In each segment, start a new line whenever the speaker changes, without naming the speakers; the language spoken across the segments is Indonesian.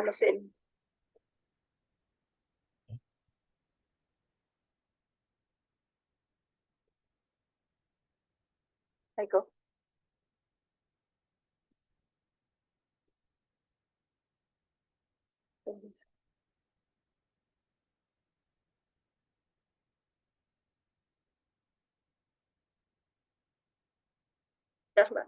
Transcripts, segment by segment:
mesin. Aiko. Ya, Mbak.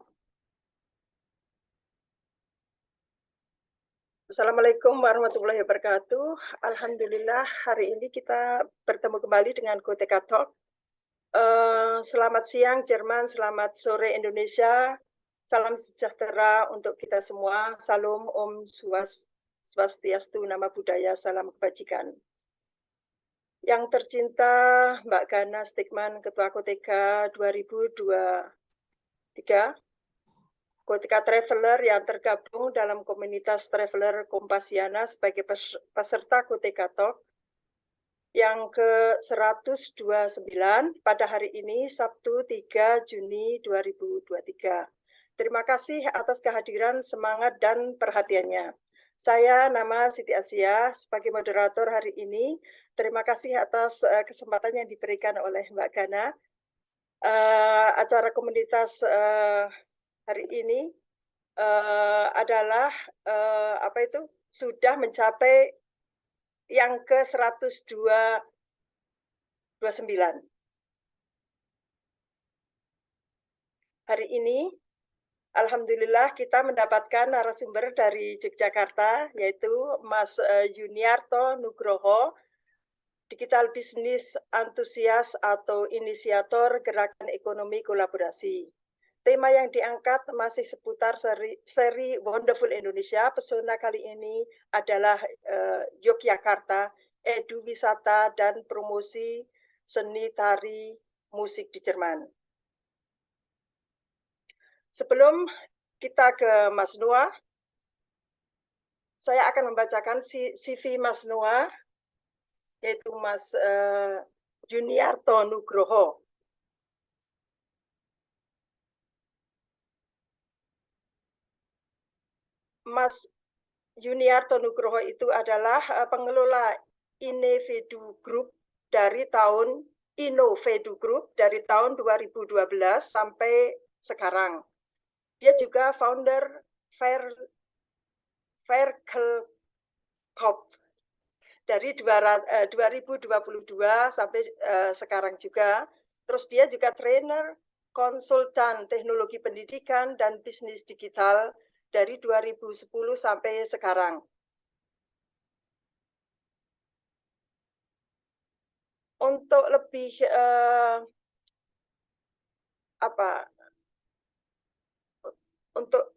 Assalamualaikum warahmatullahi wabarakatuh. Alhamdulillah hari ini kita bertemu kembali dengan Goteka Talk. Selamat siang Jerman, selamat sore Indonesia. Salam sejahtera untuk kita semua. Salam Om Swastiastu, Nama Budaya, Salam Kebajikan. Yang tercinta Mbak Gana Stigman, Ketua Goteka 2023. Goteka Traveler yang tergabung dalam komunitas Traveler Kompasiana sebagai peserta Goteka Talk yang ke-129 pada hari ini Sabtu 3 Juni 2023. Terima kasih atas kehadiran, semangat, dan perhatiannya. Saya nama Siti Asia sebagai moderator hari ini. Terima kasih atas kesempatan yang diberikan oleh Mbak Gana. Acara komunitas hari ini adalah sudah mencapai yang ke-129. Hari ini alhamdulillah kita mendapatkan narasumber dari Yogyakarta, yaitu Mas Yuniarto Nugroho, Digital Business Antusias atau inisiator Gerakan Ekonomi Kolaborasi. Tema yang diangkat masih seputar seri Wonderful Indonesia. Pesona kali ini adalah Yogyakarta, edu wisata dan promosi seni tari musik di Jerman. Sebelum kita ke Mas Noah, saya akan membacakan CV Mas Noah, yaitu Mas Juniarto Nugroho. Mas Juniarto Nugroho itu adalah pengelola Innovedu Group dari tahun 2012 sampai sekarang. Dia juga founder Fairkelkop dari 2022 sampai sekarang juga. Terus dia juga trainer, konsultan teknologi pendidikan dan bisnis digital dari 2010 sampai sekarang. Untuk lebih untuk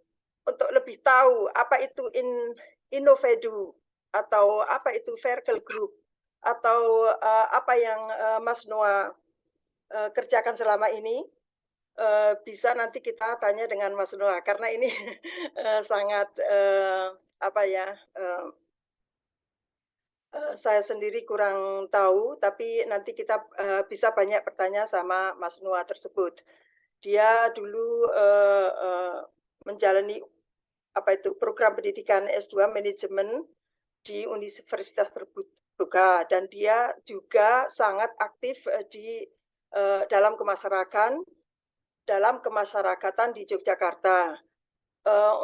lebih tahu apa itu Innovedu atau apa itu Fairkel Group atau apa yang Mas Noah kerjakan selama ini, bisa nanti kita tanya dengan Mas Noah karena ini sangat saya sendiri kurang tahu, tapi nanti kita bisa banyak bertanya sama Mas Noah tersebut. Dia dulu menjalani program pendidikan S2 manajemen di Universitas Terbuka, dan dia juga sangat aktif di dalam kemasyarakatan di Yogyakarta.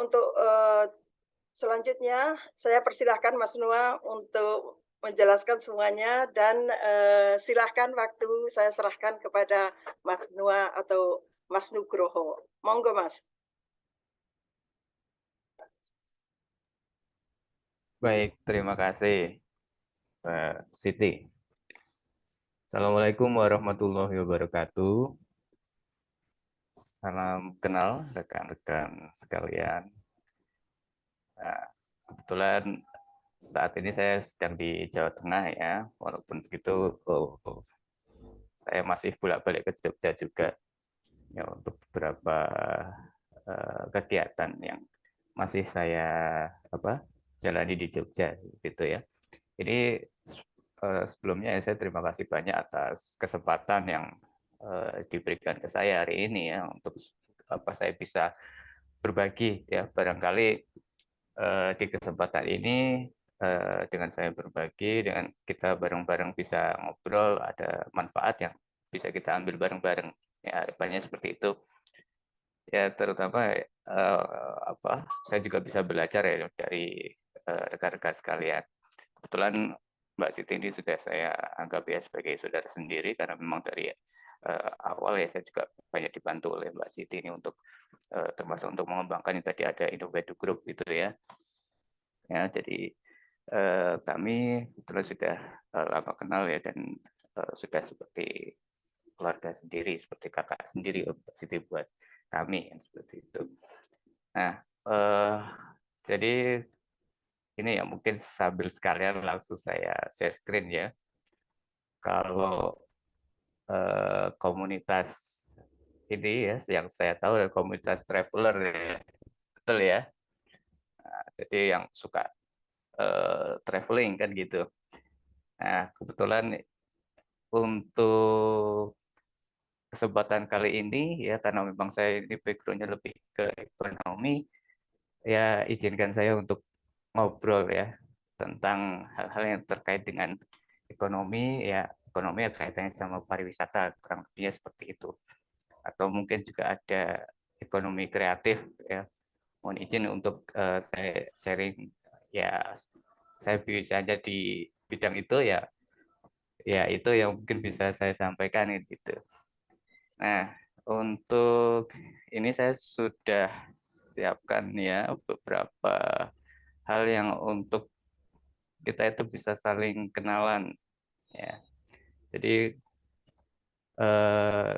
Untuk selanjutnya saya persilahkan Mas Noah untuk menjelaskan semuanya, dan silahkan waktu saya serahkan kepada Mas Noah atau Mas Nugroho. Monggo Mas.
Baik, terima kasih Mbak Siti. Assalamualaikum warahmatullahi wabarakatuh. Salam kenal rekan-rekan sekalian. Nah, kebetulan saat ini saya sedang di Jawa Tengah ya, walaupun begitu saya masih bolak-balik ke Jogja juga ya, untuk beberapa kegiatan yang masih saya jalani di Jogja gitu ya. Ini sebelumnya saya terima kasih banyak atas kesempatan yang diberikan ke saya hari ini ya, untuk saya bisa berbagi ya, barangkali di kesempatan ini dengan saya berbagi, dengan kita bareng-bareng bisa ngobrol, ada manfaat yang bisa kita ambil bareng-bareng. Ya, harapannya seperti itu. Ya, terutama saya juga bisa belajar ya dari rekan-rekan sekalian. Kebetulan Mbak Siti ini sudah saya anggap ya sebagai saudara sendiri karena memang dari awal ya saya juga banyak dibantu oleh Mbak Siti ini untuk termasuk untuk mengembangkan yang tadi ada Innovative Group gitu ya. Ya, jadi kami terus sudah lama kenal ya dan sudah seperti keluarga sendiri, seperti kakak sendiri Mbak Siti buat kami yang seperti itu. Nah, jadi ini ya mungkin sambil sekalian langsung saya share screen ya. Kalau komunitas ini ya yang saya tahu adalah komunitas traveler ya. Betul ya. Nah, jadi yang suka traveling kan gitu. Nah, kebetulan untuk kesempatan kali ini ya karena memang saya ini background-nya lebih ke ekonomi, ya izinkan saya untuk ngobrol ya tentang hal-hal yang terkait dengan ekonomi ya kaitannya sama pariwisata kurang lebihnya seperti itu atau mungkin juga ada ekonomi kreatif ya mohon izin untuk saya sharing ya saya bisa aja di bidang itu ya itu yang mungkin bisa saya sampaikan gitu. Nah, untuk ini saya sudah siapkan ya beberapa hal yang untuk kita itu bisa saling kenalan ya. Jadi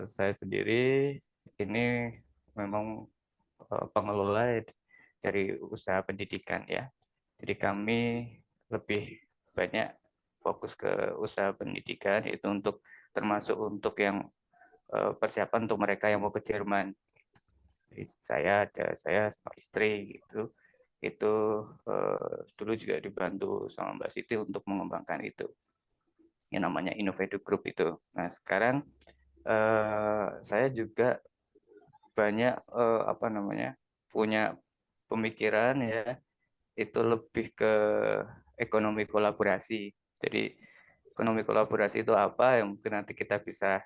saya sendiri ini memang pengelola dari usaha pendidikan ya. Jadi kami lebih banyak fokus ke usaha pendidikan itu untuk termasuk untuk yang persiapan untuk mereka yang mau ke Jerman. Jadi saya sama istri gitu itu dulu juga dibantu sama Mbak Siti untuk mengembangkan itu yang namanya Innovative Group itu. Nah sekarang saya juga banyak punya pemikiran ya itu lebih ke ekonomi kolaborasi. Jadi ekonomi kolaborasi itu apa yang mungkin nanti kita bisa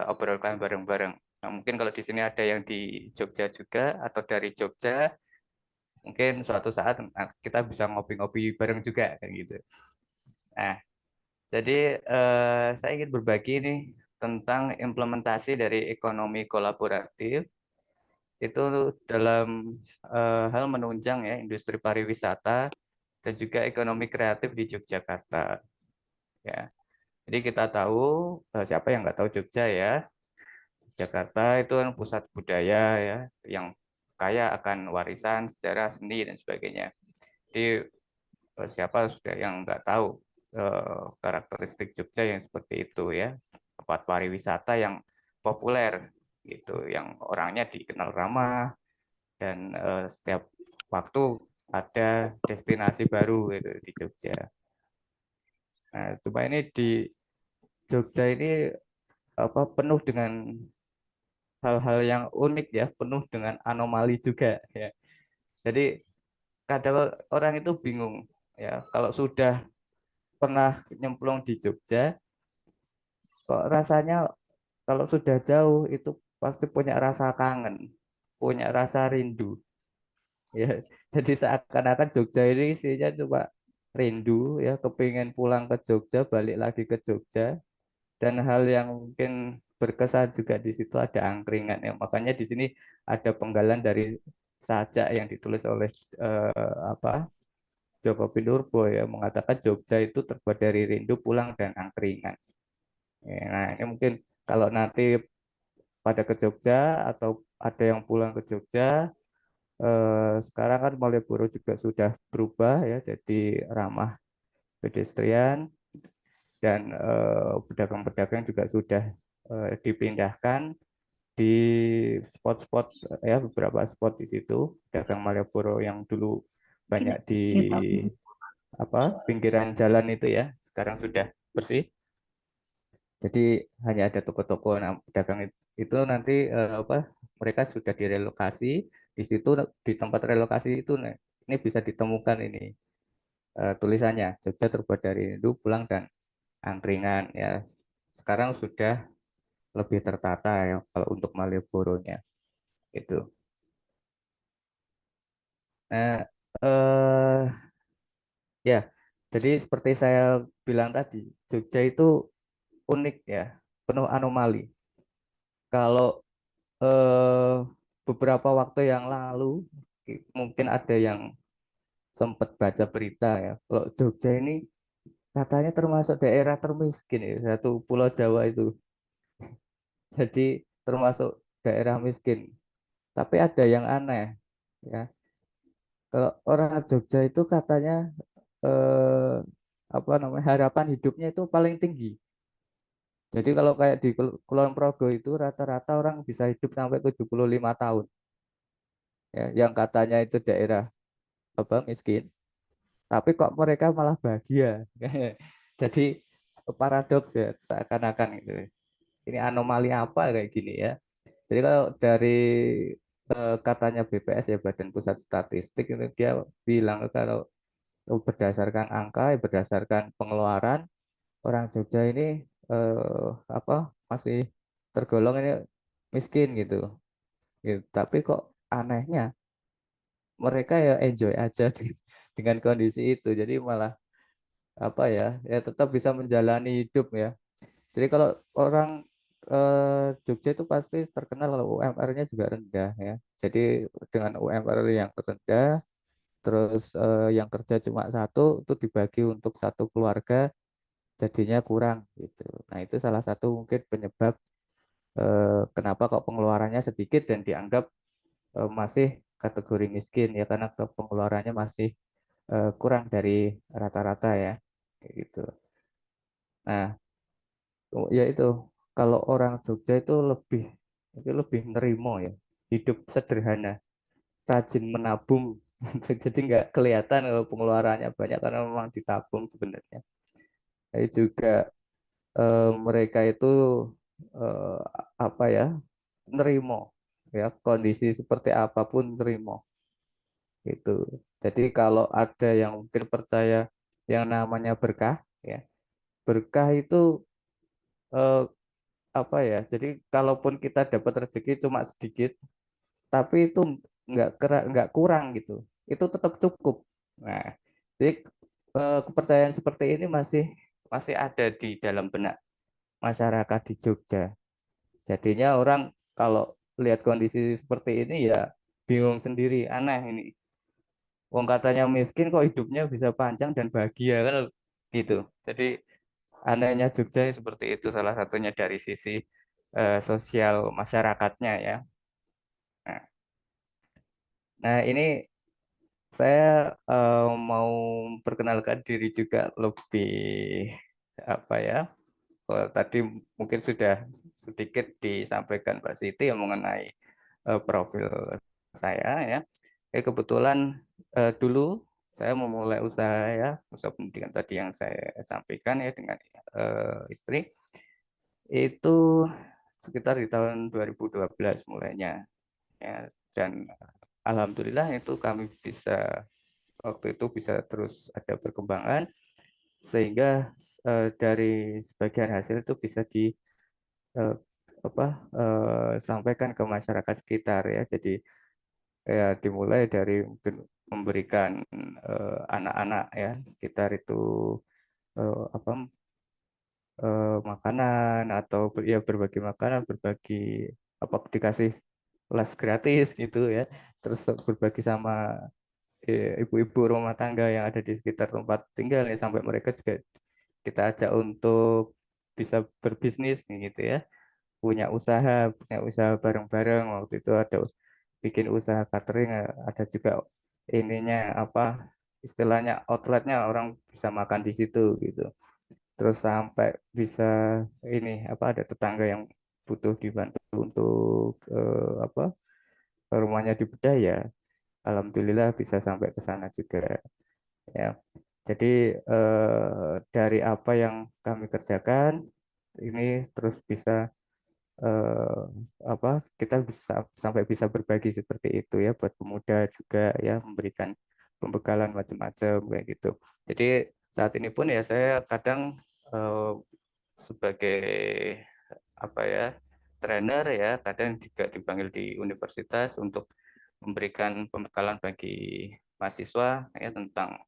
obrolkan bareng-bareng. Nah, mungkin kalau di sini ada yang di Jogja juga atau dari Jogja, mungkin suatu saat kita bisa ngopi-ngopi bareng juga kan gitu. Nah, jadi saya ingin berbagi nih tentang implementasi dari ekonomi kolaboratif itu dalam hal menunjang ya industri pariwisata dan juga ekonomi kreatif di Yogyakarta. Ya, jadi kita tahu siapa yang nggak tahu Jogja ya. Jakarta itu kan pusat budaya ya yang kaya akan warisan sejarah seni dan sebagainya. Jadi siapa sudah yang nggak tahu karakteristik Jogja yang seperti itu ya tempat pariwisata yang populer gitu yang orangnya dikenal ramah dan setiap waktu ada destinasi baru gitu, di Jogja. Nah, cuma ini di Jogja ini penuh dengan hal-hal yang unik ya, penuh dengan anomali juga ya. Jadi kadang orang itu bingung ya kalau sudah pernah nyemplung di Jogja kok rasanya kalau sudah jauh itu pasti punya rasa kangen, punya rasa rindu. Ya, jadi seakan-akan Jogja ini isinya cuma rindu ya, kepingin pulang ke Jogja, balik lagi ke Jogja. Dan hal yang mungkin berkesan juga di situ ada angkringan ya. Makanya di sini ada penggalan dari sajak yang ditulis oleh Joko Pinurbo ya mengatakan Jogja itu terbuat dari rindu pulang dan angkringan. Ya, nah ini mungkin kalau nanti pada ke Jogja atau ada yang pulang ke Jogja sekarang kan Malioboro juga sudah berubah ya jadi ramah pedestrian dan pedagang-pedagang juga sudah dipindahkan di spot-spot ya beberapa spot di situ pedagang Malioboro yang dulu banyak di pinggiran jalan itu ya sekarang sudah bersih jadi hanya ada toko-toko nah, pedagang itu nanti mereka sudah direlokasi di situ di tempat relokasi itu ini bisa ditemukan ini tulisannya Jogja terbuat dari rindu, pulang dan angkringan ya. Sekarang sudah lebih tertata ya kalau untuk Malioboro-nya itu. Nah, ya, jadi seperti saya bilang tadi, Jogja itu unik ya, penuh anomali. Kalau eh, beberapa waktu yang lalu mungkin ada yang sempat baca berita ya, kalau Jogja ini katanya termasuk daerah termiskin ya, satu Pulau Jawa itu. Jadi termasuk daerah miskin. Tapi ada yang aneh ya. Kalau orang Jogja itu katanya eh, apa namanya harapan hidupnya itu paling tinggi. Jadi kalau kayak di Kulon Progo itu rata-rata orang bisa hidup sampai 75 tahun. Ya, yang katanya itu daerah apa miskin, tapi kok mereka malah bahagia. Jadi paradoks ya seakan-akan itu. Ini anomali apa kayak gini ya. Jadi kalau dari katanya BPS ya Badan Pusat Statistik itu dia bilang kalau berdasarkan angka, berdasarkan pengeluaran orang Jogja ini apa masih tergolong ini miskin gitu. Gitu. Tapi kok anehnya mereka ya enjoy aja dengan kondisi itu. Jadi malah apa ya, ya tetap bisa menjalani hidup ya. Jadi kalau orang Jogja itu pasti terkenal kalau UMR-nya juga rendah ya. Jadi dengan UMR yang rendah, terus yang kerja cuma satu, itu dibagi untuk satu keluarga, jadinya kurang gitu. Nah itu salah satu mungkin penyebab kenapa kok pengeluarannya sedikit dan dianggap masih kategori miskin ya karena pengeluarannya masih kurang dari rata-rata ya, kayak gitu. Nah, ya itu kalau orang Jogja itu lebih nerimo ya, hidup sederhana, rajin menabung. Jadi nggak kelihatan kalau pengeluarannya banyak karena memang ditabung sebenarnya. Tapi juga mereka itu eh, apa ya, nerimo ya kondisi seperti apapun nerimo itu. Jadi kalau ada yang mungkin percaya yang namanya berkah ya, berkah itu eh, apa ya? Jadi kalaupun kita dapat rezeki cuma sedikit, tapi itu nggak kurang gitu, itu tetap cukup. Nah, jadi kepercayaan seperti ini masih masih ada di dalam benak masyarakat di Jogja. Jadinya orang kalau lihat kondisi seperti ini ya bingung sendiri, aneh ini. Wong katanya miskin kok hidupnya bisa panjang dan bahagia kan gitu. Jadi anehnya Jogja seperti itu salah satunya dari sisi sosial masyarakatnya ya. Nah, nah ini saya mau perkenalkan diri juga lebih apa ya. Kalau tadi mungkin sudah sedikit disampaikan Mbak Siti yang mengenai profil saya ya. Kebetulan dulu saya memulai usaha ya, usaha pendidikan tadi yang saya sampaikan ya dengan istri itu sekitar di tahun 2012 mulainya ya, dan alhamdulillah itu kami bisa waktu itu bisa terus ada perkembangan sehingga dari sebagian hasil itu bisa di eh, apa sampaikan ke masyarakat sekitar ya. Jadi ya dimulai dari mungkin memberikan anak-anak ya sekitar itu apa makanan atau ya berbagi makanan, berbagi apa dikasih les gratis gitu ya. Terus berbagi sama ibu-ibu rumah tangga yang ada di sekitar tempat tinggal ya sampai mereka juga kita ajak untuk bisa berbisnis gitu ya. Punya usaha bareng-bareng. Waktu itu ada bikin usaha catering, ada juga ininya apa istilahnya outletnya orang bisa makan di situ gitu. Terus sampai bisa ini apa ada tetangga yang butuh dibantu untuk apa rumahnya dibedah ya alhamdulillah bisa sampai ke sana juga ya. Jadi dari apa yang kami kerjakan ini terus bisa eh, apa kita bisa sampai bisa berbagi seperti itu ya buat pemuda juga ya memberikan pembekalan macam-macam kayak gitu. Jadi saat ini pun ya saya kadang sebagai apa ya, trainer ya, kadang juga dipanggil di universitas untuk memberikan pembekalan bagi mahasiswa ya tentang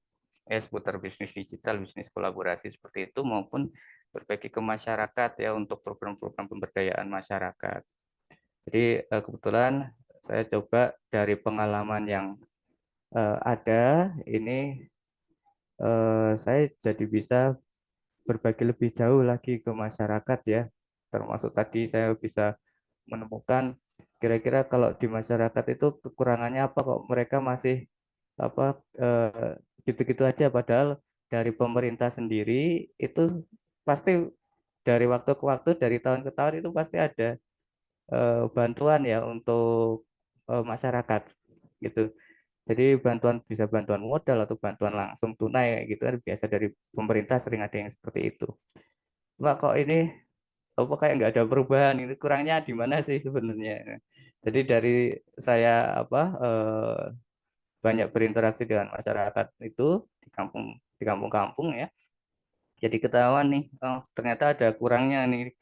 seputar bisnis digital, bisnis kolaborasi seperti itu, maupun berbagi ke masyarakat ya untuk program-program pemberdayaan masyarakat. Jadi kebetulan saya coba dari pengalaman yang ada ini, saya jadi bisa berbagi lebih jauh lagi ke masyarakat ya, termasuk tadi saya bisa menemukan kira-kira kalau di masyarakat itu kekurangannya apa kok mereka masih apa gitu-gitu aja, padahal dari pemerintah sendiri itu pasti dari waktu ke waktu, dari tahun ke tahun itu pasti ada bantuan ya untuk masyarakat gitu. Jadi bantuan, bisa bantuan modal atau bantuan langsung tunai gitu kan, biasa dari pemerintah sering ada yang seperti itu. Cuma kok ini apa kayak nggak ada perubahan, ini kurangnya di mana sih sebenarnya? Jadi dari saya apa banyak berinteraksi dengan masyarakat itu di kampung-kampung ya, jadi ketahuan nih, oh ternyata ada kurangnya nih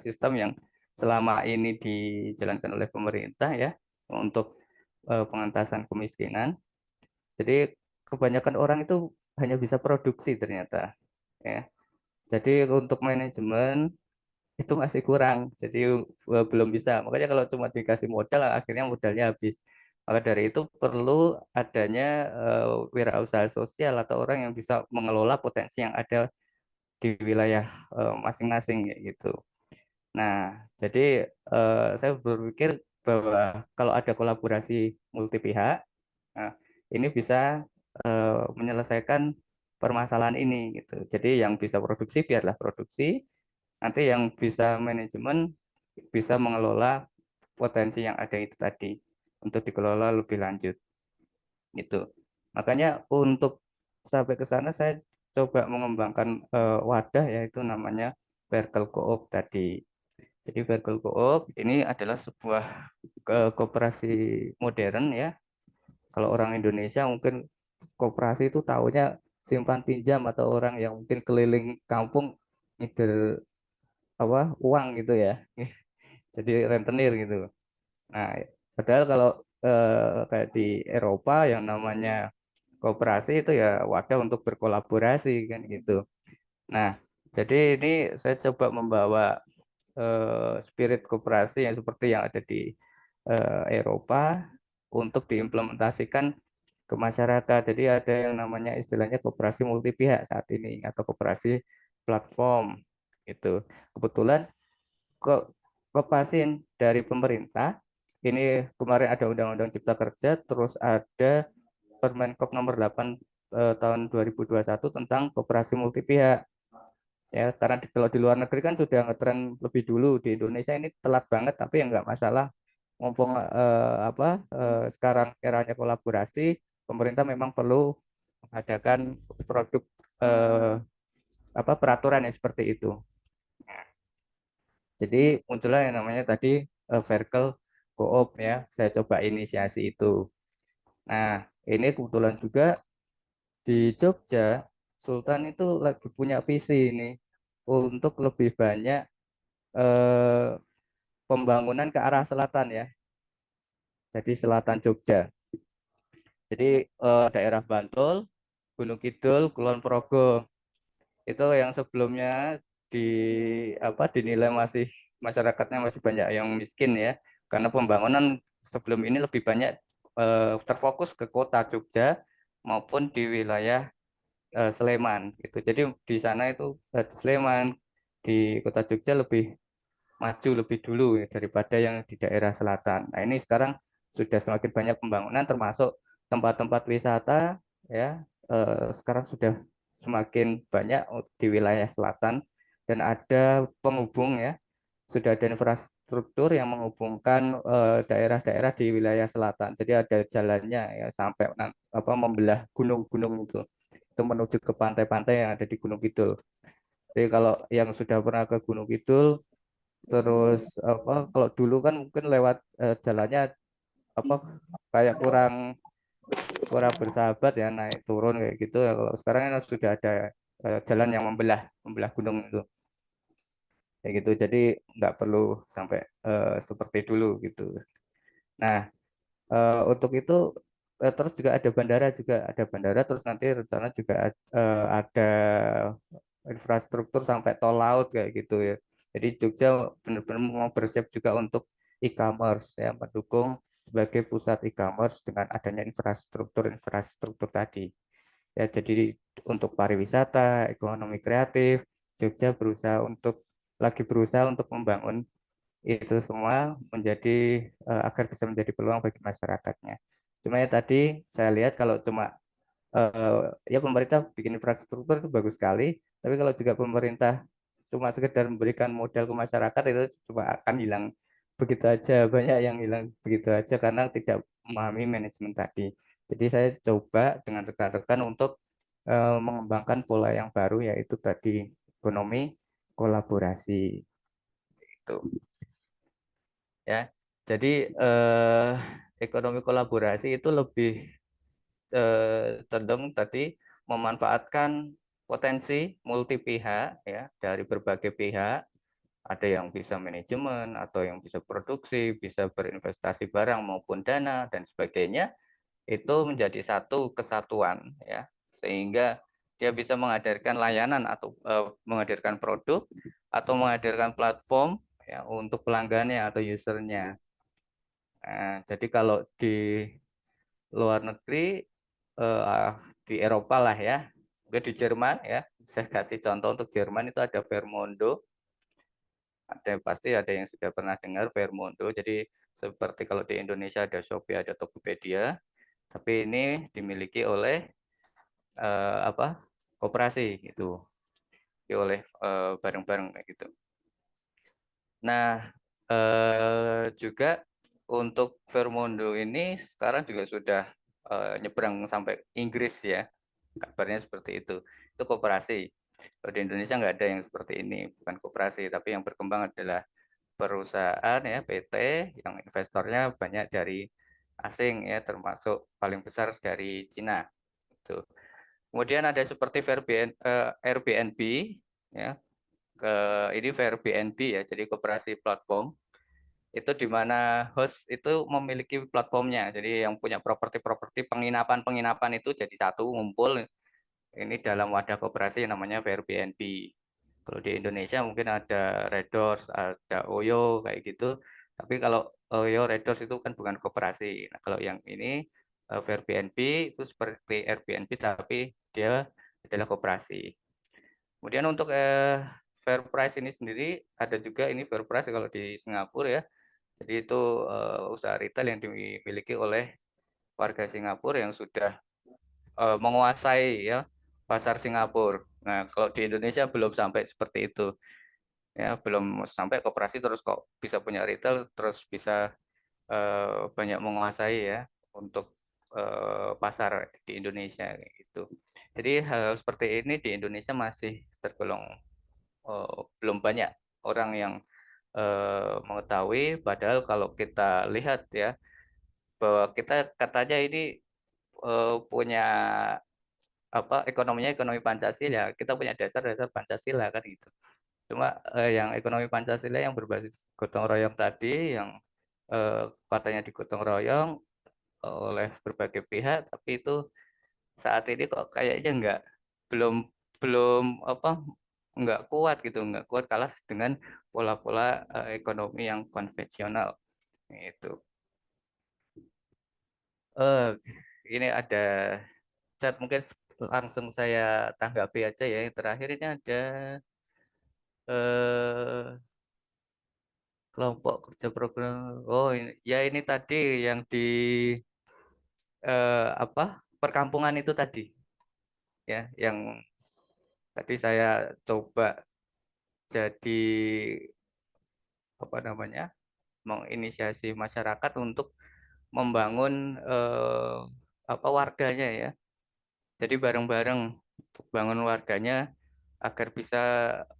sistem yang selama ini dijalankan oleh pemerintah ya untuk pengentasan kemiskinan. Jadi kebanyakan orang itu hanya bisa produksi ternyata ya. Jadi untuk manajemen itu masih kurang, jadi belum bisa. Makanya kalau cuma dikasih modal, akhirnya modalnya habis. Maka dari itu perlu adanya wirausaha sosial atau orang yang bisa mengelola potensi yang ada di wilayah masing-masing gitu. Nah, jadi saya berpikir bahwa kalau ada kolaborasi multi pihak, nah, ini bisa menyelesaikan permasalahan ini gitu. Jadi yang bisa produksi biarlah produksi, nanti yang bisa manajemen bisa mengelola potensi yang ada itu tadi untuk dikelola lebih lanjut gitu. Makanya untuk sampai ke sana saya coba mengembangkan wadah yaitu namanya Circle Coop tadi. Jadi Circle Coop ini adalah sebuah koperasi modern ya. Kalau orang Indonesia mungkin koperasi itu taunya simpan pinjam atau orang yang mungkin keliling kampung ngider apa uang gitu ya. Jadi rentenir gitu. Nah, padahal kalau kayak di Eropa yang namanya koperasi itu ya wadah untuk berkolaborasi kan gitu. Nah, jadi ini saya coba membawa spirit koperasi yang seperti yang ada di Eropa untuk diimplementasikan ke masyarakat. Jadi ada yang namanya istilahnya koperasi multi pihak saat ini atau koperasi platform gitu. Kebetulan koperasi dari pemerintah ini kemarin ada Undang-Undang Cipta Kerja, terus ada Permenkop nomor 8 tahun 2021 tentang koperasi multi pihak. Ya, karena kalau di luar negeri kan sudah ngetren lebih dulu, di Indonesia ini telat banget, tapi ya nggak masalah. Mumpung sekarang eranya kolaborasi, pemerintah memang perlu mengadakan produk peraturan yang seperti itu. Jadi muncullah yang namanya tadi Circle Coop ya, saya coba inisiasi itu. Nah, ini kebetulan juga di Jogja, Sultan itu lagi punya visi ini untuk lebih banyak eh, pembangunan ke arah selatan ya. Jadi selatan Jogja. Jadi daerah Bantul, Gunung Kidul, Kulon Progo itu yang sebelumnya di dinilai masih masyarakatnya masih banyak yang miskin ya, karena pembangunan sebelum ini lebih banyak terfokus ke kota Jogja maupun di wilayah Sleman gitu. Jadi di sana itu Sleman di kota Jogja lebih maju lebih dulu ya, daripada yang di daerah selatan. Nah, ini sekarang sudah semakin banyak pembangunan termasuk tempat-tempat wisata ya. Sekarang sudah semakin banyak di wilayah selatan dan ada penghubung ya. Sudah ada infrastruktur yang menghubungkan daerah-daerah di wilayah selatan. Jadi ada jalannya ya sampai membelah gunung-gunung itu menuju ke pantai-pantai yang ada di Gunung Kidul. Jadi kalau yang sudah pernah ke Gunung Kidul, terus kalau dulu kan mungkin lewat jalannya kayak kurang kurang bersahabat ya, naik turun kayak gitu. Kalau sekarang kan sudah ada jalan yang membelah gunung itu kayak gitu, jadi nggak perlu sampai seperti dulu gitu. Nah, untuk itu terus juga ada bandara, terus nanti rencana juga ada infrastruktur sampai tol laut kayak gitu ya. Jadi Jogja benar-benar mau bersiap juga untuk e-commerce ya, mendukung sebagai pusat e-commerce dengan adanya infrastruktur tadi. Ya, jadi untuk pariwisata, ekonomi kreatif, Jogja lagi berusaha untuk membangun itu semua menjadi agar bisa menjadi peluang bagi masyarakatnya. Cuma ya tadi saya lihat kalau cuma ya pemerintah bikin infrastruktur itu bagus sekali, tapi kalau juga pemerintah cuma sekedar memberikan modal ke masyarakat itu cuma akan hilang begitu aja, banyak yang hilang begitu aja karena tidak memahami manajemen tadi. Jadi saya coba dengan rekan-rekan untuk mengembangkan pola yang baru, yaitu tadi ekonomi kolaborasi itu ya. Jadi ekonomi kolaborasi itu lebih cenderung tadi memanfaatkan potensi multi pihak ya, dari berbagai pihak, ada yang bisa manajemen atau yang bisa produksi, bisa berinvestasi barang maupun dana dan sebagainya, itu menjadi satu kesatuan ya, sehingga dia bisa menghadirkan layanan atau menghadirkan produk atau menghadirkan platform ya untuk pelanggannya atau usernya. Nah, jadi kalau di luar negeri, di Eropa lah ya, mungkin di Jerman ya, saya kasih contoh untuk Jerman itu ada Fairmondo, pasti ada yang sudah pernah dengar Fairmondo. Jadi seperti kalau di Indonesia ada Shopee, ada Tokopedia, tapi ini dimiliki oleh apa, koperasi gitu, oleh bareng-bareng kayak gitu. Nah, juga untuk Fairmondo ini sekarang juga sudah nyebrang sampai Inggris ya, kabarnya seperti itu. Itu koperasi. Kalau di Indonesia nggak ada yang seperti ini, bukan koperasi, tapi yang berkembang adalah perusahaan ya, PT, yang investornya banyak dari asing ya, termasuk paling besar dari Cina. Gitu. Kemudian ada seperti Airbnb ya, ini Airbnb ya, jadi koperasi platform itu di mana host itu memiliki platformnya. Jadi yang punya properti-properti penginapan-penginapan itu jadi satu ngumpul ini dalam wadah koperasi yang namanya Airbnb. Kalau di Indonesia mungkin ada Red Doors, ada Oyo kayak gitu. Tapi kalau Oyo, Red Doors itu kan bukan koperasi. Nah, kalau yang ini Airbnb itu seperti Airbnb tapi dia adalah koperasi. Kemudian untuk Fair Price ini sendiri ada juga ini Fair Price kalau di Singapura ya. Jadi itu usaha retail yang dimiliki oleh warga Singapura yang sudah menguasai ya pasar Singapura. Nah, kalau di Indonesia belum sampai seperti itu. Ya, belum sampai koperasi terus kok bisa punya retail terus bisa banyak menguasai ya untuk pasar di Indonesia gitu. Jadi hal seperti ini di Indonesia masih tergolong belum banyak orang yang mengetahui, padahal kalau kita lihat ya bahwa kita katanya ini punya apa ekonominya ekonomi Pancasila, kita punya dasar-dasar Pancasila kan gitu. Cuma yang ekonomi Pancasila yang berbasis gotong royong tadi, yang katanya digotong royong oleh berbagai pihak, tapi itu saat ini kok kayaknya belum belum apa nggak kuat gitu, nggak kuat kalah dengan pola-pola ekonomi yang konvensional itu. Eh, ini ada chat mungkin langsung saya tanggapi aja ya. Yang terakhir ini ada kelompok kerja program. Oh, ya ini tadi yang di apa perkampungan itu tadi ya, yang tadi saya coba jadi apa namanya menginisiasi masyarakat untuk membangun apa warganya ya. Jadi bareng-bareng untuk bangun warganya agar bisa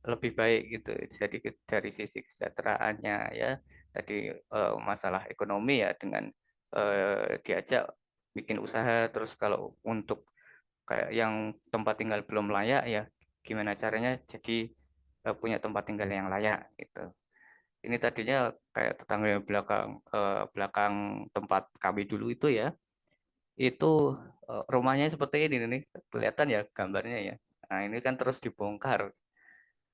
lebih baik gitu. Jadi dari sisi kesejahteraannya ya, tadi masalah ekonomi ya dengan diajak bikin usaha. Terus kalau untuk kayak yang tempat tinggal belum layak ya, gimana caranya jadi punya tempat tinggal yang layak gitu. Ini tadinya kayak tetangga belakang tempat kami dulu itu ya, itu rumahnya seperti ini nih, kelihatan ya gambarnya ya. Nah, ini kan terus dibongkar.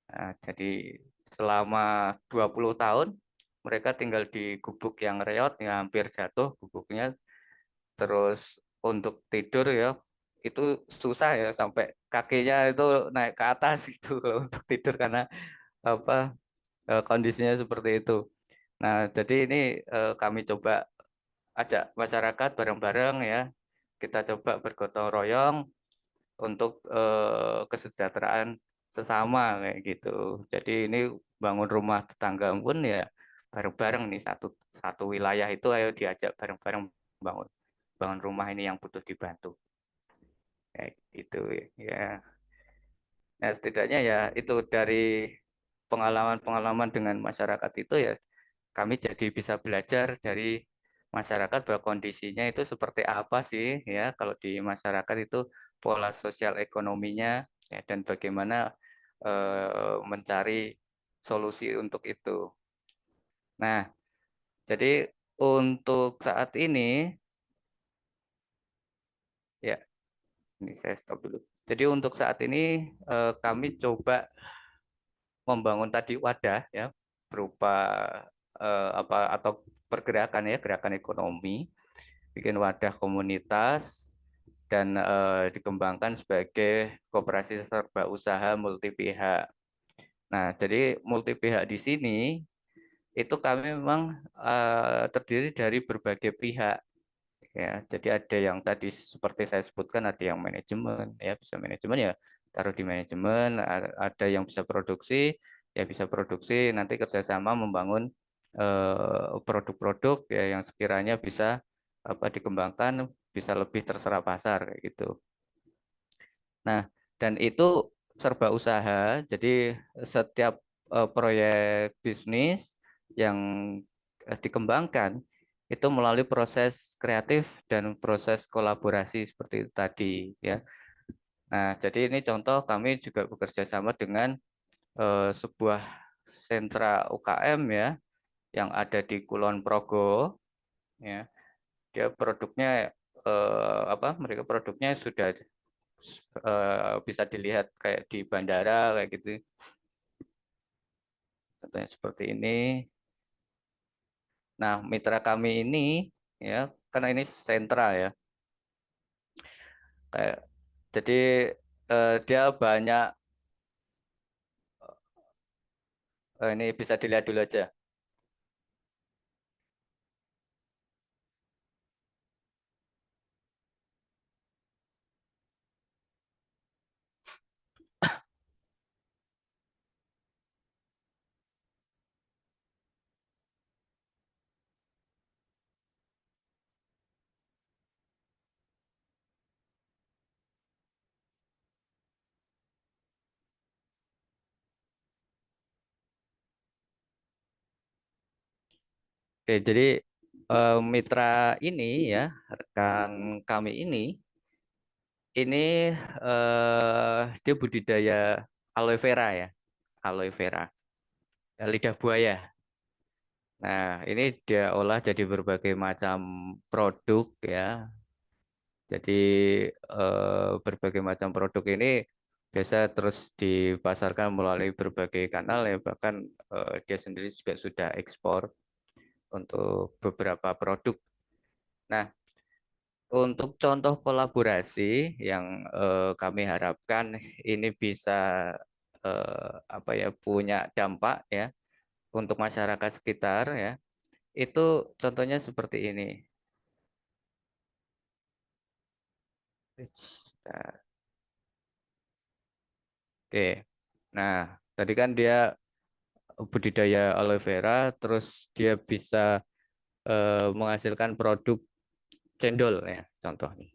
Nah, jadi selama 20 tahun mereka tinggal di gubuk yang reot, ya hampir jatuh gubuknya. Terus untuk tidur ya itu susah ya, sampai kakinya itu naik ke atas gitu kalau untuk tidur karena apa kondisinya seperti itu. Nah, jadi ini kami coba ajak masyarakat bareng-bareng ya. Kita coba bergotong royong untuk kesejahteraan sesama kayak gitu. Jadi ini bangun rumah tetangga pun ya bareng-bareng nih, satu satu wilayah itu ayo diajak bareng-bareng bangun bangun rumah ini yang butuh dibantu kayak gitu ya. Nah, setidaknya ya itu dari pengalaman-pengalaman dengan masyarakat itu ya kami jadi bisa belajar dari masyarakat bahwa kondisinya itu seperti apa sih ya kalau di masyarakat itu pola sosial ekonominya ya, dan bagaimana mencari solusi untuk itu. Nah, jadi untuk saat ini ya ini saya stop dulu. Jadi untuk saat ini kami coba membangun tadi wadah ya berupa apa atau pergerakan ya, gerakan ekonomi, bikin wadah komunitas dan dikembangkan sebagai koperasi serba usaha multi pihak. Nah, jadi multi pihak di sini itu kami memang terdiri dari berbagai pihak ya. Jadi ada yang tadi seperti saya sebutkan, ada yang manajemen ya, bisa manajemen ya taruh di manajemen, ada yang bisa produksi ya, bisa produksi, nanti kerjasama membangun produk-produk ya yang sekiranya bisa apa dikembangkan, bisa lebih terserap pasar kayak gitu. Nah, dan itu serba usaha, jadi setiap proyek bisnis yang dikembangkan itu melalui proses kreatif dan proses kolaborasi seperti itu tadi ya. Nah, jadi ini contoh kami juga bekerja sama dengan sebuah sentra UKM ya yang ada di Kulon Progo ya. Dia produknya apa? Mereka produknya sudah bisa dilihat kayak di bandara kayak gitu. Contohnya seperti ini. Nah, mitra kami ini ya, karena ini sentra ya. Kayak jadi dia banyak ini bisa dilihat dulu aja. Oke, jadi mitra ini ya, rekan kami ini dia budidaya aloe vera ya, aloe vera, lidah buaya. Nah, ini dia olah jadi berbagai macam produk ya. Jadi berbagai macam produk ini biasa terus dipasarkan melalui berbagai kanal ya, bahkan dia sendiri juga sudah ekspor untuk beberapa produk. Nah, untuk contoh kolaborasi yang kami harapkan ini bisa apa ya punya dampak ya untuk masyarakat sekitar ya. Itu contohnya seperti ini. Oke. Nah, tadi kan dia budidaya aloe vera, terus dia bisa menghasilkan produk cendol ya, contoh nih.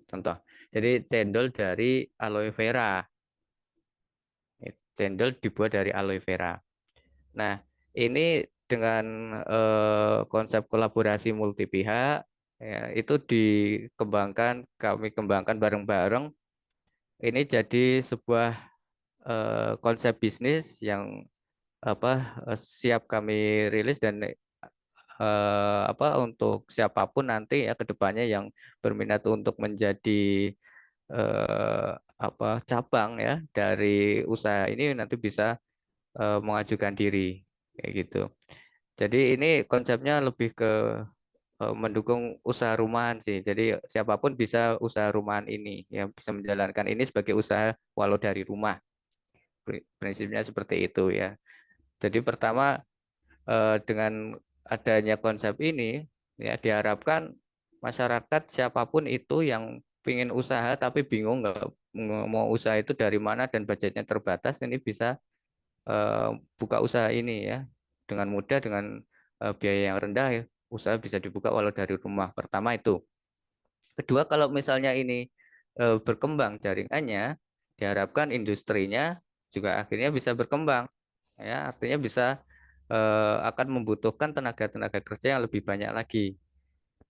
Contoh. Jadi cendol dari aloe vera. Cendol dibuat dari aloe vera. Nah, ini dengan konsep kolaborasi multi pihak ya, itu dikembangkan, kami kembangkan bareng-bareng. Ini jadi sebuah konsep bisnis yang siap kami rilis dan untuk siapapun nanti ya kedepannya yang berminat untuk menjadi cabang ya dari usaha ini nanti bisa mengajukan diri kayak gitu. Jadi ini konsepnya lebih ke mendukung usaha rumahan sih. Jadi siapapun bisa usaha rumahan ini, ya bisa menjalankan ini sebagai usaha walau dari rumah. Prinsipnya seperti itu ya. Jadi pertama dengan adanya konsep ini ya diharapkan masyarakat siapapun itu yang ingin usaha tapi bingung nggak mau usaha itu dari mana dan budgetnya terbatas, ini bisa buka usaha ini ya dengan mudah, dengan biaya yang rendah ya, usaha bisa dibuka walau dari rumah. Pertama itu. Kedua, kalau misalnya ini berkembang jaringannya, diharapkan industrinya juga akhirnya bisa berkembang. Ya, artinya bisa akan membutuhkan tenaga-tenaga kerja yang lebih banyak lagi.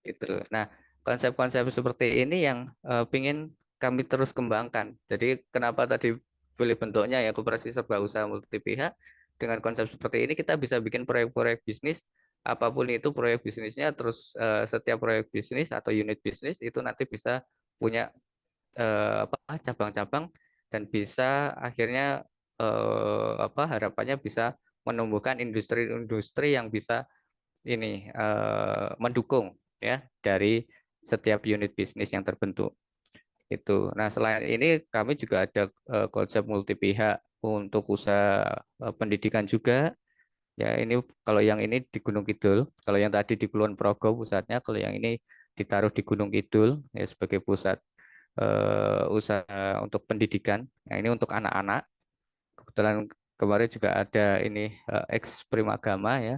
Gitu. Nah, konsep-konsep seperti ini yang ingin kami terus kembangkan. Jadi kenapa tadi pilih bentuknya ya koperasi serba usaha multi pihak, dengan konsep seperti ini kita bisa bikin proyek-proyek bisnis apapun itu proyek bisnisnya, terus setiap proyek bisnis atau unit bisnis itu nanti bisa punya cabang-cabang dan bisa akhirnya harapannya bisa menumbuhkan industri-industri yang bisa ini mendukung ya dari setiap unit bisnis yang terbentuk itu. Nah, selain ini kami juga ada konsep multi pihak untuk usaha pendidikan juga. Ya, ini kalau yang ini di Gunung Kidul, kalau yang tadi di Kulon Progo pusatnya, kalau yang ini ditaruh di Gunung Kidul ya sebagai pusat usaha untuk pendidikan. Nah, ini untuk anak-anak. Kebetulan kemarin juga ada ini ex Primagama ya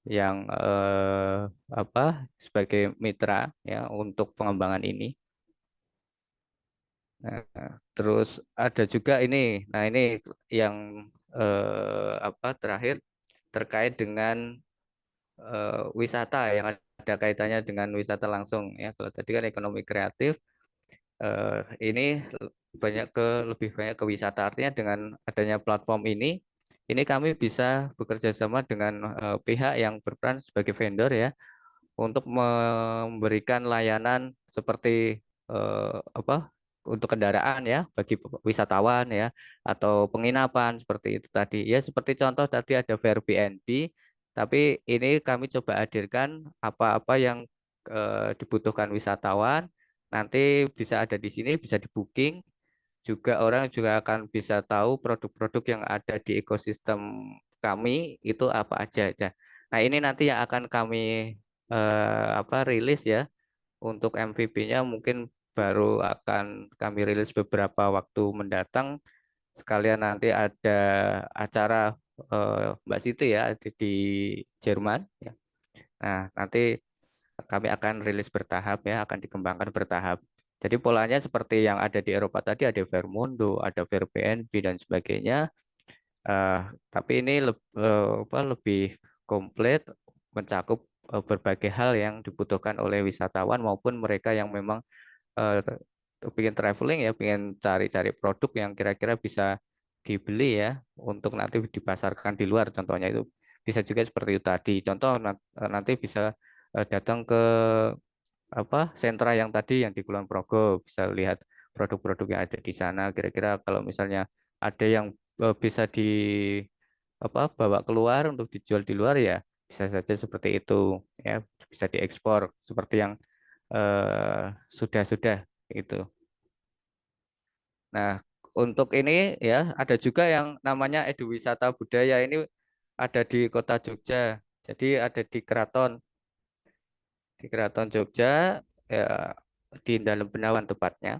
yang sebagai mitra ya untuk pengembangan ini. Nah, terus ada juga ini. Nah, ini yang terakhir terkait dengan wisata yang ada kaitannya dengan wisata langsung ya. Kalau tadi kan ekonomi kreatif, ini lebih banyak ke wisata. Artinya dengan adanya platform ini kami bisa bekerja sama dengan pihak yang berperan sebagai vendor ya untuk memberikan layanan seperti untuk kendaraan ya bagi wisatawan ya atau penginapan seperti itu tadi ya, seperti contoh tadi ada Airbnb, tapi ini kami coba hadirkan apa-apa yang dibutuhkan wisatawan nanti bisa ada di sini, bisa di booking juga, orang juga akan bisa tahu produk-produk yang ada di ekosistem kami itu apa aja. Nah, ini nanti yang akan kami rilis ya. Untuk MVP-nya mungkin baru akan kami rilis beberapa waktu mendatang. Sekalian nanti ada acara Mbak Siti ya di Jerman ya. Nah, nanti kami akan rilis bertahap ya, akan dikembangkan bertahap. Jadi polanya seperti yang ada di Eropa tadi, ada Fairmondo, ada Airbnb dan sebagainya. Tapi ini lebih komplit, mencakup berbagai hal yang dibutuhkan oleh wisatawan maupun mereka yang memang uh, ingin traveling ya, ingin cari-cari produk yang kira-kira bisa dibeli ya untuk nanti dipasarkan di luar. Contohnya itu bisa juga seperti itu tadi. Contoh nanti bisa datang ke sentra yang tadi yang di Kulon Progo, bisa lihat produk-produk yang ada di sana. Kira-kira kalau misalnya ada yang bisa bawa keluar untuk dijual di luar ya bisa saja seperti itu ya, bisa diekspor seperti yang sudah-sudah itu. Nah, untuk ini ya ada juga yang namanya eduwisata budaya, ini ada di Kota Jogja. Jadi ada di Keraton Jogja ya, di Dalam Benawan tepatnya.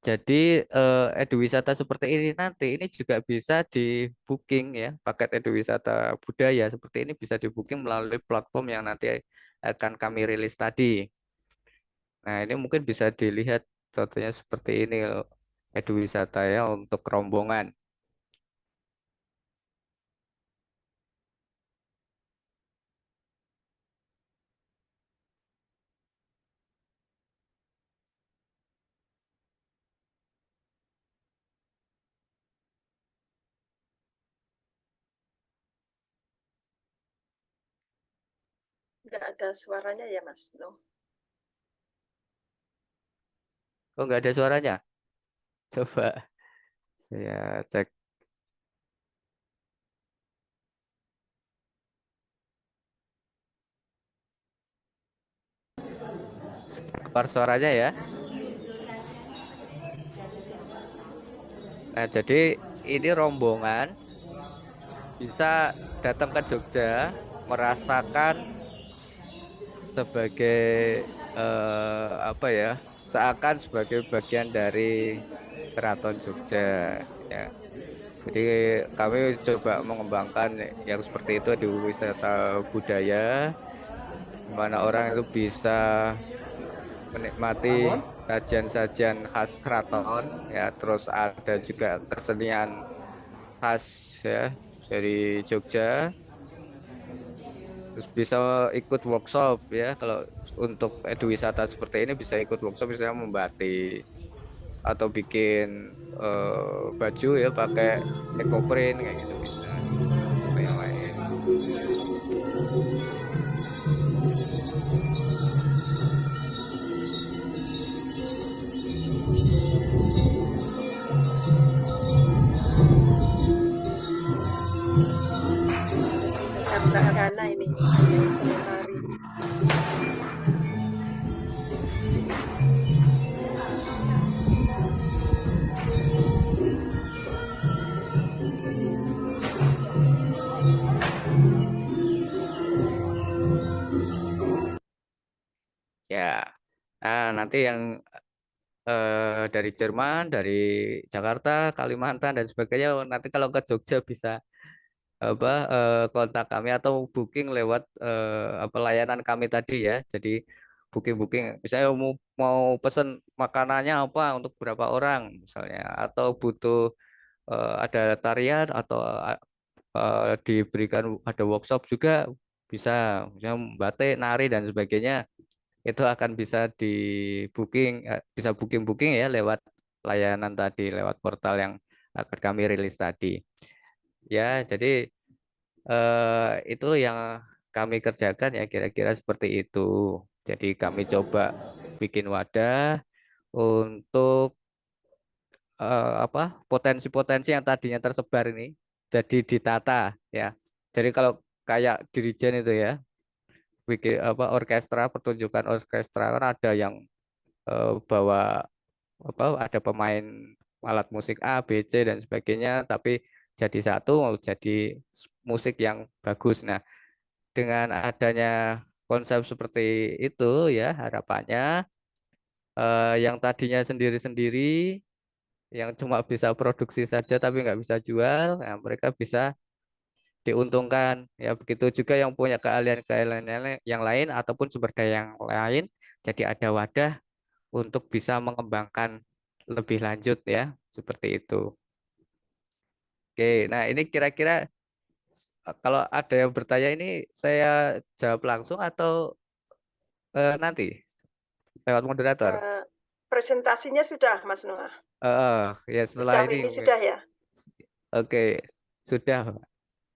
Jadi eduwisata seperti ini nanti ini juga bisa di booking ya, paket eduwisata budaya seperti ini bisa di booking melalui platform yang nanti akan kami rilis tadi. Nah, ini mungkin bisa dilihat contohnya seperti ini eduwisata ya untuk rombongan.
nggak ada suaranya ya, Mas? No.
Oh, nggak ada suaranya. Coba saya cek. Keluar suaranya ya. Nah, jadi ini rombongan bisa datang ke Jogja, merasakan sebagai apa ya, seakan sebagai bagian dari Keraton Jogja ya. Jadi kami coba mengembangkan yang seperti itu di wisata budaya, di mana orang itu bisa menikmati sajian-sajian khas keraton ya, terus ada juga kesenian khas ya dari Jogja, terus bisa ikut workshop ya. Kalau untuk wisata seperti ini bisa ikut workshop, misalnya membatik atau bikin baju ya pakai ekoprint kayak gitu bisa, atau yang lain.
Mbak Gana ini yang senang nari.
Ya, nah nanti yang dari Jerman, dari Jakarta, Kalimantan dan sebagainya, nanti kalau ke Jogja bisa apa kontak kami atau booking lewat apa layanan kami tadi ya. Jadi booking misalnya mau pesen makanannya apa untuk berapa orang misalnya, atau butuh ada tarian atau diberikan ada workshop juga bisa, misalnya batik, nari dan sebagainya, itu akan bisa di booking, bisa booking ya lewat layanan tadi, lewat portal yang akan kami rilis tadi ya. Jadi itu yang kami kerjakan ya, kira-kira seperti itu. Jadi kami coba bikin wadah untuk apa potensi-potensi yang tadinya tersebar ini jadi ditata ya. Jadi kalau kayak dirijen itu ya, bikin apa orkestra, pertunjukan orkestra kan ada yang bawa apa, ada pemain alat musik A, B, C dan sebagainya, tapi jadi satu mau jadi musik yang bagus. Nah, dengan adanya konsep seperti itu ya, harapannya yang tadinya sendiri-sendiri, yang cuma bisa produksi saja tapi nggak bisa jual, nah, mereka bisa diuntungkan ya. Begitu juga yang punya keahlian-keahlian yang lain ataupun sumber daya yang lain, jadi ada wadah untuk bisa mengembangkan lebih lanjut ya, seperti itu. Oke, nah ini kira-kira kalau ada yang bertanya ini saya jawab langsung atau nanti lewat moderator?
Eh, presentasinya sudah, Mas Noah.
Ya setelah
Sejauh
ini
ini
mungkin.
sudah ya.
Oke, sudah Pak.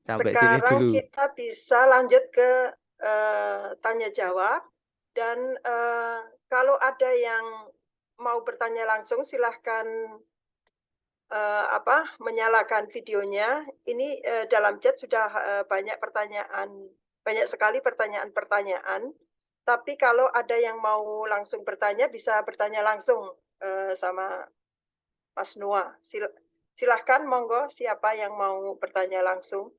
Sampai sini
Sekarang
dulu.
kita bisa lanjut ke tanya jawab, dan kalau ada yang mau bertanya langsung silahkan menyalakan videonya. Ini dalam chat sudah banyak pertanyaan, banyak sekali pertanyaan-pertanyaan. Tapi kalau ada yang mau langsung bertanya, bisa bertanya langsung sama Mas Noah. Silahkan, monggo, siapa yang mau bertanya langsung.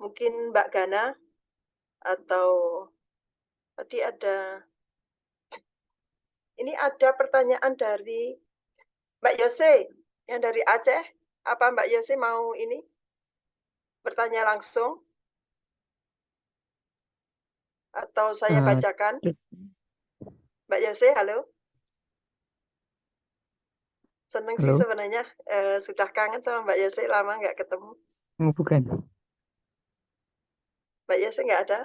Mungkin Mbak Gana, atau tadi ini ada pertanyaan dari Mbak Yose yang dari Aceh. Apa Mbak Yose mau ini bertanya langsung? Atau saya bacakan? Mbak Yose, halo. Seneng sih
Halo,
sebenarnya, sudah kangen sama Mbak Yose, lama nggak ketemu.
bukan.
Mbak Yose nggak ada.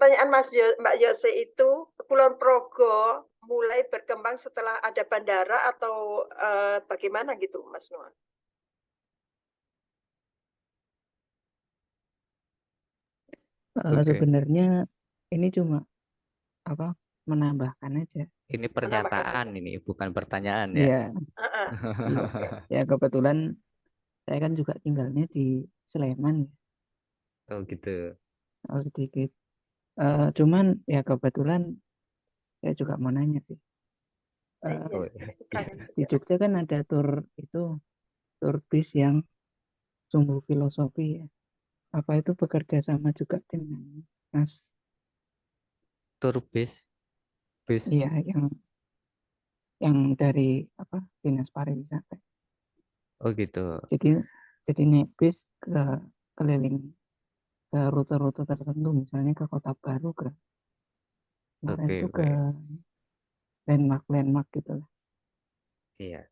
pertanyaan Mbak Yose itu, Kulon Progo mulai berkembang setelah ada bandara atau bagaimana gitu, Mas Noah?
Sebenarnya ini cuma apa menambahkan aja.
Ini pernyataan ini, bukan pertanyaan ya.
Iya.
Oke.
Ya kebetulan saya kan juga tinggalnya di Sleman.
Oh gitu.
Oh, sedikit. Cuman ya kebetulan saya juga mau nanya sih.
Oh,
Di Jogja kan ada tur bis yang sumbu filosofi ya. Apa itu bekerja sama juga dengan Mas?
tur bis.
Iya, yang dari apa Dinas Pariwisata.
Oh gitu.
Jadi naik bis keliling ke rute-rute tertentu, misalnya ke Kota Baru, kemarin
Oke,
itu ke landmark gitu lah.
Iya.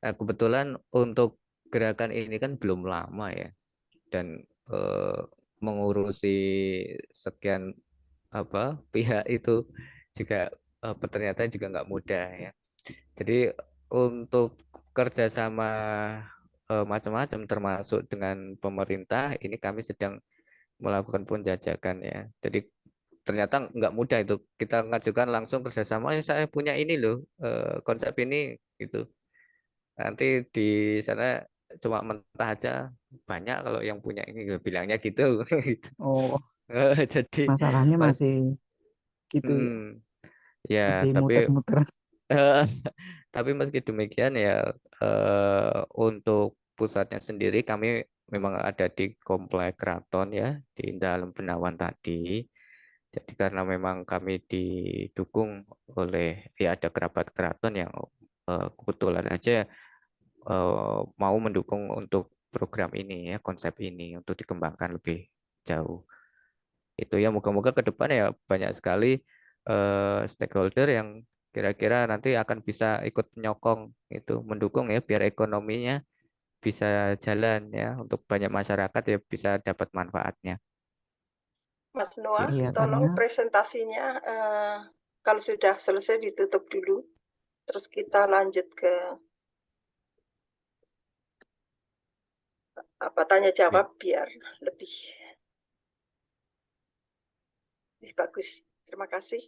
Nah, kebetulan untuk gerakan ini kan belum lama ya, dan mengurusi sekian pihak itu juga ternyata juga nggak mudah ya. Jadi untuk kerjasama macam-macam termasuk dengan pemerintah ini kami sedang melakukan penjajakan ya. Jadi ternyata nggak mudah itu, kita mengajukan langsung kerjasama, saya punya ini loh konsep ini gitu. Nanti di sana cuma mentah aja, banyak kalau yang punya ini bilangnya gitu.
Oh,
Jadi
masalahnya
mas
masih gitu ya,
ya
masih
tapi
muter-muter.
tapi meski demikian ya untuk pusatnya sendiri kami memang ada di Komplek Keraton ya, di dalam Benawan tadi. Jadi karena memang kami didukung oleh ya ada kerabat keraton yang kebetulan aja mau mendukung untuk program ini ya, konsep ini untuk dikembangkan lebih jauh. Itu ya moga-moga ke depan ya banyak sekali stakeholder yang kira-kira nanti akan bisa ikut menyokong itu, mendukung ya biar ekonominya bisa jalan ya, untuk banyak masyarakat ya bisa dapat manfaatnya.
Mas Noah,
Iya,
tolong
karena
presentasinya kalau sudah selesai ditutup dulu, terus kita lanjut ke tanya jawab biar lebih bagus. Terima kasih.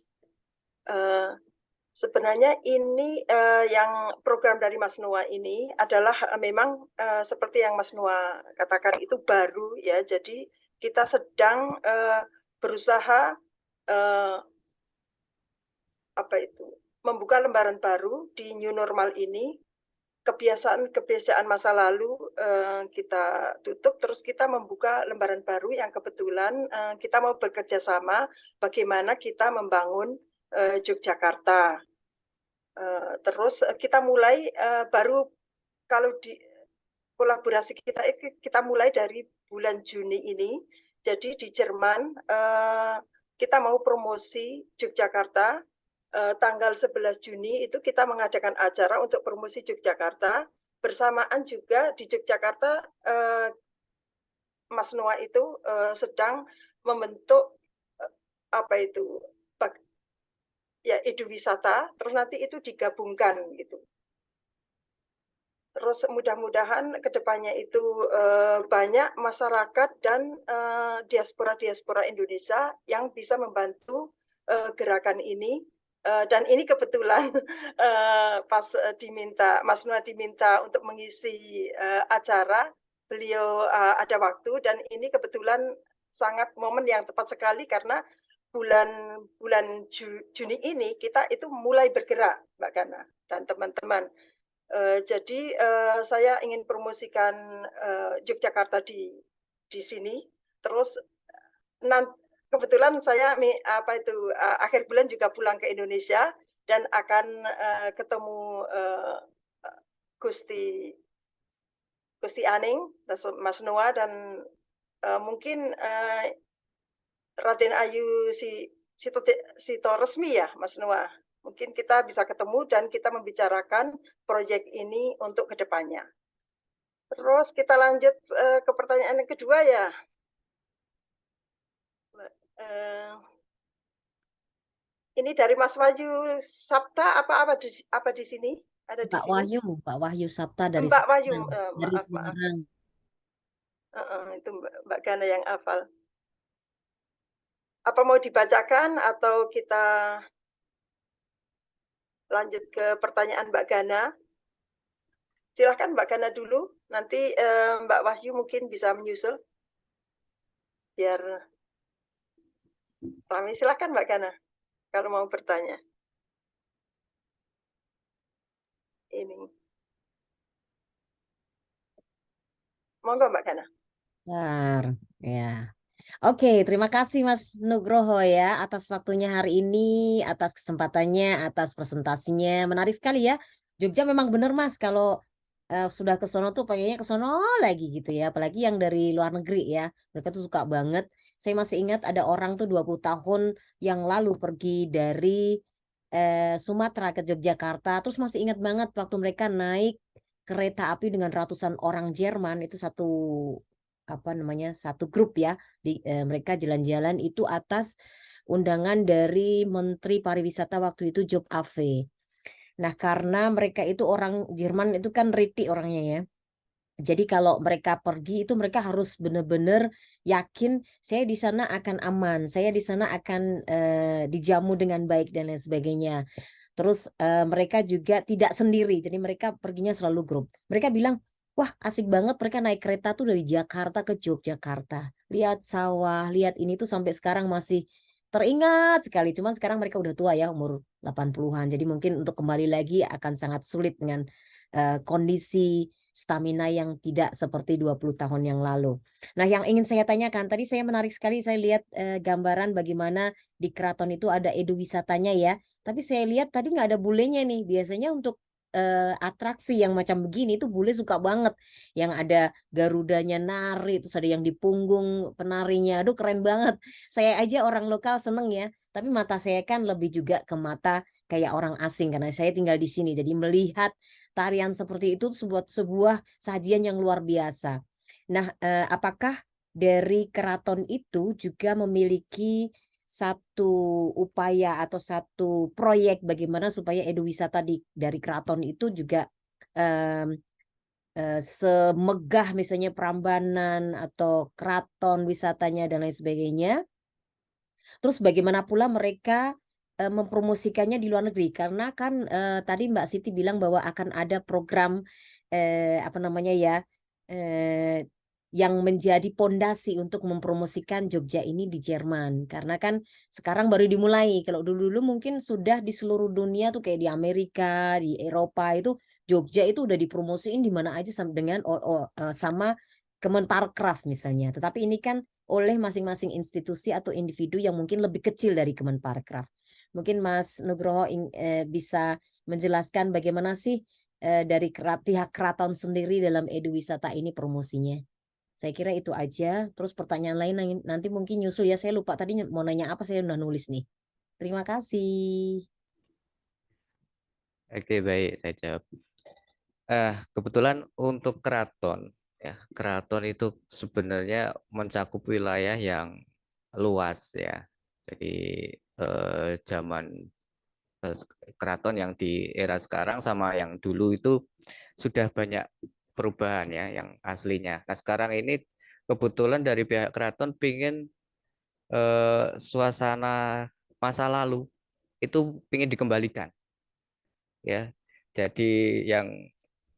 Sebenarnya ini yang program dari Mas Noah ini adalah memang seperti yang Mas Noah katakan itu baru ya. Jadi kita sedang berusaha membuka lembaran baru di new normal ini. Kebiasaan masa lalu kita tutup, terus kita membuka lembaran baru yang kebetulan kita mau bekerja sama bagaimana kita membangun Yogyakarta. Terus kita mulai baru kalau di kolaborasi kita mulai dari bulan Juni ini. Jadi di Jerman kita mau promosi Yogyakarta. Tanggal 11 Juni itu kita mengadakan acara untuk promosi Yogyakarta. Bersamaan juga di Yogyakarta Mas Noah itu sedang membentuk ya eduwisata, terus nanti itu digabungkan gitu. Terus mudah-mudahan kedepannya itu banyak masyarakat dan diaspora Indonesia yang bisa membantu gerakan ini. Dan ini kebetulan pas Mas Noah diminta untuk mengisi acara, beliau ada waktu, dan ini kebetulan sangat momen yang tepat sekali karena bulan Juni ini kita itu mulai bergerak, Mbak Gana dan teman-teman. Jadi saya ingin promosikan Yogyakarta di sini. Terus kebetulan saya akhir bulan juga pulang ke Indonesia dan akan ketemu Gusti Aning, Mas Noah, dan mungkin Raden Ayu Sito Resmi ya, Mas Noah. Mungkin kita bisa ketemu dan kita membicarakan proyek ini untuk kedepannya. Terus kita lanjut ke pertanyaan yang kedua ya. Ini dari Mas Wahyu Sabta apa di sini? Ada di sini?
Pak Wahyu Sabta dari
Mbak Wahyu,
Semarang. Dari
maaf.
Semarang.
Itu Mbak Gana yang hafal. Apa mau dibacakan atau kita lanjut ke pertanyaan Mbak Gana? Silahkan Mbak Gana dulu, nanti Mbak Wahyu mungkin bisa menyusul. Biar rame, silahkan Mbak Gana kalau mau bertanya. Ini. Monggo Mbak Gana.
Bentar, ya. Oke, terima kasih Mas Nugroho ya atas waktunya hari ini, atas kesempatannya, atas presentasinya. Menarik sekali ya. Jogja memang benar Mas, kalau sudah ke sono tuh pengennya ke sono lagi gitu ya. Apalagi yang dari luar negeri ya. Mereka tuh suka banget. Saya masih ingat ada orang tuh 20 tahun yang lalu pergi dari Sumatera ke Yogyakarta. Terus masih ingat banget waktu mereka naik kereta api dengan ratusan orang Jerman, itu satu grup ya, mereka jalan-jalan itu atas undangan dari Menteri Pariwisata waktu itu Job Ave. Nah, karena mereka itu orang Jerman itu kan riti orangnya ya. Jadi kalau mereka pergi itu mereka harus benar-benar yakin saya di sana akan aman, saya di sana akan dijamu dengan baik dan lain sebagainya. Terus mereka juga tidak sendiri, jadi mereka perginya selalu grup. Mereka bilang, wah asik banget mereka naik kereta tuh dari Jakarta ke Yogyakarta. Lihat sawah, lihat ini tuh sampai sekarang masih teringat sekali. Cuman sekarang mereka udah tua ya, umur 80-an. Jadi mungkin untuk kembali lagi akan sangat sulit dengan kondisi stamina yang tidak seperti 20 tahun yang lalu. Nah, yang ingin saya tanyakan, tadi saya menarik sekali saya lihat gambaran bagaimana di keraton itu ada eduwisatanya ya. Tapi saya lihat tadi nggak ada bulenya nih. Biasanya untuk atraksi yang macam begini itu bule suka banget. Yang ada garudanya nari, terus ada yang di punggung penarinya. Aduh keren banget. Saya aja orang lokal seneng ya. Tapi mata saya kan lebih juga ke mata kayak orang asing karena saya tinggal di sini. Jadi melihat tarian seperti itu sebuah sajian yang luar biasa. Nah, apakah dari keraton itu juga memiliki satu upaya atau satu proyek bagaimana supaya eduwisata dari keraton itu juga semegah misalnya Prambanan atau keraton wisatanya dan lain sebagainya. Terus bagaimana pula mereka mempromosikannya di luar negeri karena kan tadi Mbak Siti bilang bahwa akan ada program yang menjadi pondasi untuk mempromosikan Jogja ini di Jerman karena kan sekarang baru dimulai. Kalau dulu-dulu mungkin sudah di seluruh dunia tuh kayak di Amerika, di Eropa itu Jogja itu udah dipromosiin di mana aja sama Kemenparekraf misalnya. Tetapi ini kan oleh masing-masing institusi atau individu yang mungkin lebih kecil dari Kemenparekraf. Mungkin Mas Nugroho bisa menjelaskan bagaimana sih dari pihak keraton sendiri dalam eduwisata ini promosinya. Saya kira itu aja. Terus pertanyaan lain nanti mungkin nyusul ya. Saya lupa tadi mau nanya apa, saya udah nulis nih. Terima kasih.
Oke, baik, saya jawab. Kebetulan untuk keraton, ya, keraton itu sebenarnya mencakup wilayah yang luas ya. Jadi zaman keraton yang di era sekarang sama yang dulu itu sudah banyak perubahan ya yang aslinya. Nah sekarang ini kebetulan dari pihak keraton pingin suasana masa lalu itu pingin dikembalikan ya. Jadi yang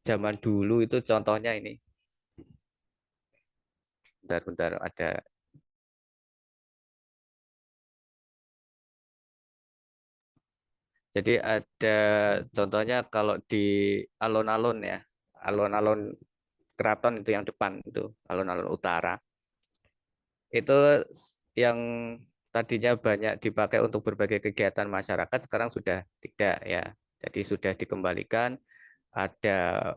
zaman dulu itu contohnya ini. Bentar ada. Jadi ada contohnya kalau di alun-alun ya, alun-alun keraton itu yang depan itu, alun-alun utara. Itu yang tadinya banyak dipakai untuk berbagai kegiatan masyarakat sekarang sudah tidak ya. Jadi sudah dikembalikan, ada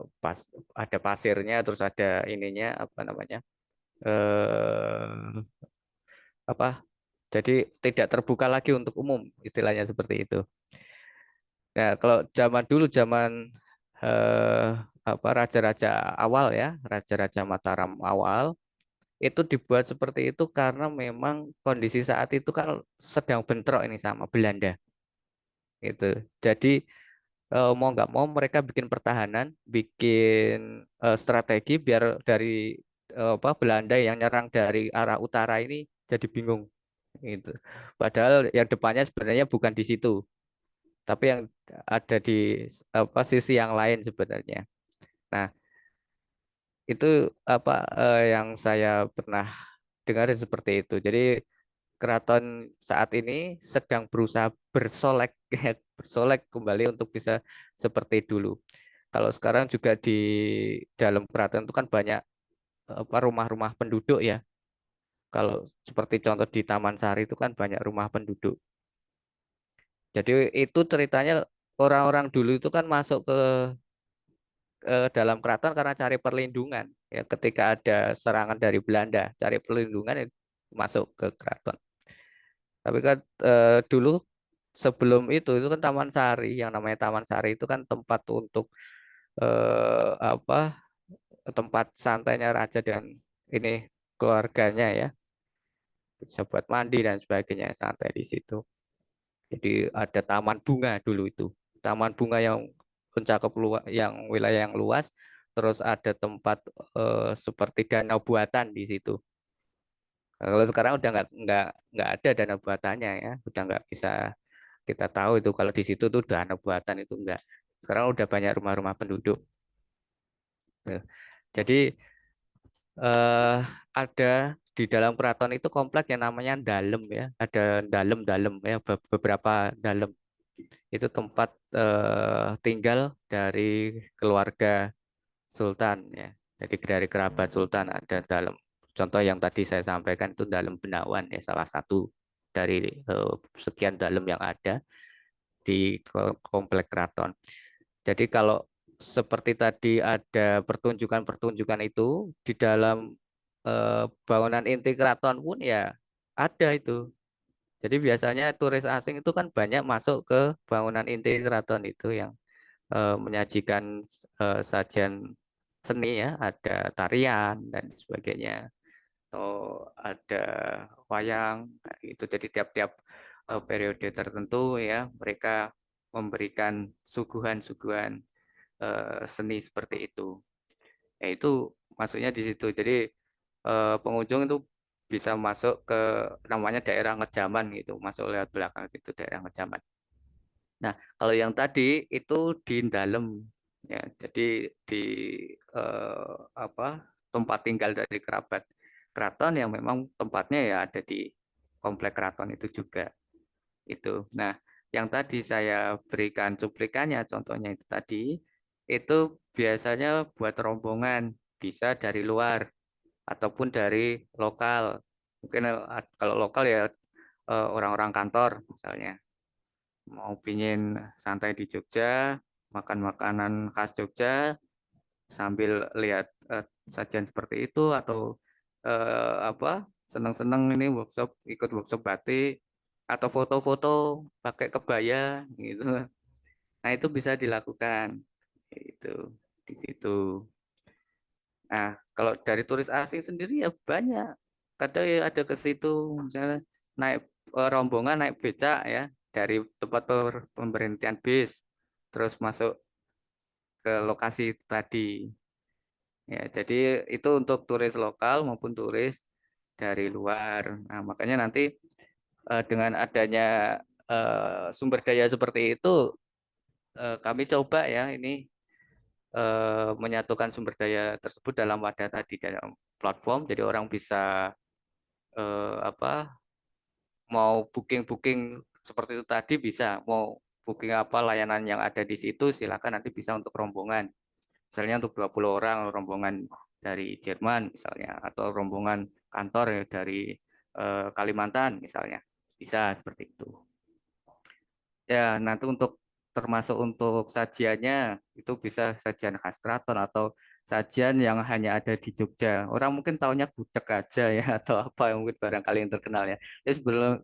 pasirnya, terus ada ininya apa namanya? Jadi tidak terbuka lagi untuk umum, istilahnya seperti itu. Nah, kalau zaman dulu zaman raja-raja awal ya, raja-raja Mataram awal itu dibuat seperti itu karena memang kondisi saat itu kan sedang bentrok ini sama Belanda. Itu. Jadi mau nggak mau mereka bikin pertahanan, bikin strategi biar dari Belanda yang nyerang dari arah utara ini jadi bingung. Gitu. Padahal yang depannya sebenarnya bukan di situ, tapi yang ada di sisi yang lain sebenarnya. Nah, itu yang saya pernah dengar seperti itu. Jadi keraton saat ini sedang berusaha bersolek bersolek kembali untuk bisa seperti dulu. Kalau sekarang juga di dalam keraton itu kan banyak rumah-rumah penduduk ya. Kalau seperti contoh di Taman Sari itu kan banyak rumah penduduk. Jadi itu ceritanya orang-orang dulu itu kan masuk ke dalam keraton karena cari perlindungan. Ya, ketika ada serangan dari Belanda, cari perlindungan masuk ke keraton. Tapi kan dulu sebelum itu kan Taman Sari, yang namanya Taman Sari itu kan tempat untuk eh, apa tempat santainya raja dan ini keluarganya ya, bisa buat mandi dan sebagainya, santai di situ. Jadi ada taman bunga dulu itu, taman bunga yang mencakup yang wilayah yang luas, terus ada tempat seperti danau buatan di situ. Nah, kalau sekarang udah nggak ada danau buatannya ya, udah nggak bisa kita tahu itu kalau di situ tuh danau buatan itu enggak. Sekarang udah banyak rumah-rumah penduduk. Ya. Jadi ada di dalam keraton itu komplek yang namanya dalem ya, ada dalem-dalem ya, beberapa dalem. Itu tempat tinggal dari keluarga sultan ya. Jadi dari kerabat sultan ada dalem. Contoh yang tadi saya sampaikan itu dalem Benawan ya, salah satu dari sekian dalem yang ada di komplek keraton. Jadi kalau seperti tadi ada pertunjukan-pertunjukan itu di dalam bangunan inti keraton pun ya ada itu. Jadi biasanya turis asing itu kan banyak masuk ke bangunan inti keraton itu yang menyajikan sajian seni ya, ada tarian dan sebagainya, atau ada wayang itu. Jadi tiap-tiap periode tertentu ya mereka memberikan suguhan-suguhan seni seperti itu. Ya itu maksudnya di situ. Jadi pengunjung itu bisa masuk ke namanya daerah Ngejaman gitu, masuk lewat belakang itu daerah Ngejaman. Nah, kalau yang tadi itu di dalam ya, jadi di tempat tinggal dari kerabat keraton yang memang tempatnya ya ada di komplek keraton itu juga itu. Nah, yang tadi saya berikan cuplikannya, contohnya itu tadi, itu biasanya buat rombongan, bisa dari luar ataupun dari lokal. Mungkin kalau lokal ya orang-orang kantor misalnya mau pingin santai di Jogja, makan makanan khas Jogja sambil lihat sajian seperti itu, atau senang-senang ini ikut workshop batik atau foto-foto pakai kebaya gitu. Nah, itu bisa dilakukan itu di situ. Nah, kalau dari turis asing sendiri ya banyak. Kadang ya ada ke situ misalnya naik rombongan naik becak ya dari tempat pemberhentian bis terus masuk ke lokasi tadi. Ya, jadi itu untuk turis lokal maupun turis dari luar. Nah, makanya nanti dengan adanya sumber daya seperti itu, kami coba ya ini menyatukan sumber daya tersebut dalam wadah tadi, dalam platform. Jadi orang bisa mau booking seperti itu tadi bisa, mau booking apa layanan yang ada di situ silakan, nanti bisa untuk rombongan. Misalnya untuk 20 orang rombongan dari Jerman misalnya, atau rombongan kantor ya dari Kalimantan misalnya, bisa seperti itu. Ya, nanti termasuk untuk sajiannya itu bisa sajian khas keraton atau sajian yang hanya ada di Jogja. Orang mungkin taunya gudeg aja ya atau apa yang mungkin barangkali yang terkenal ya. Ya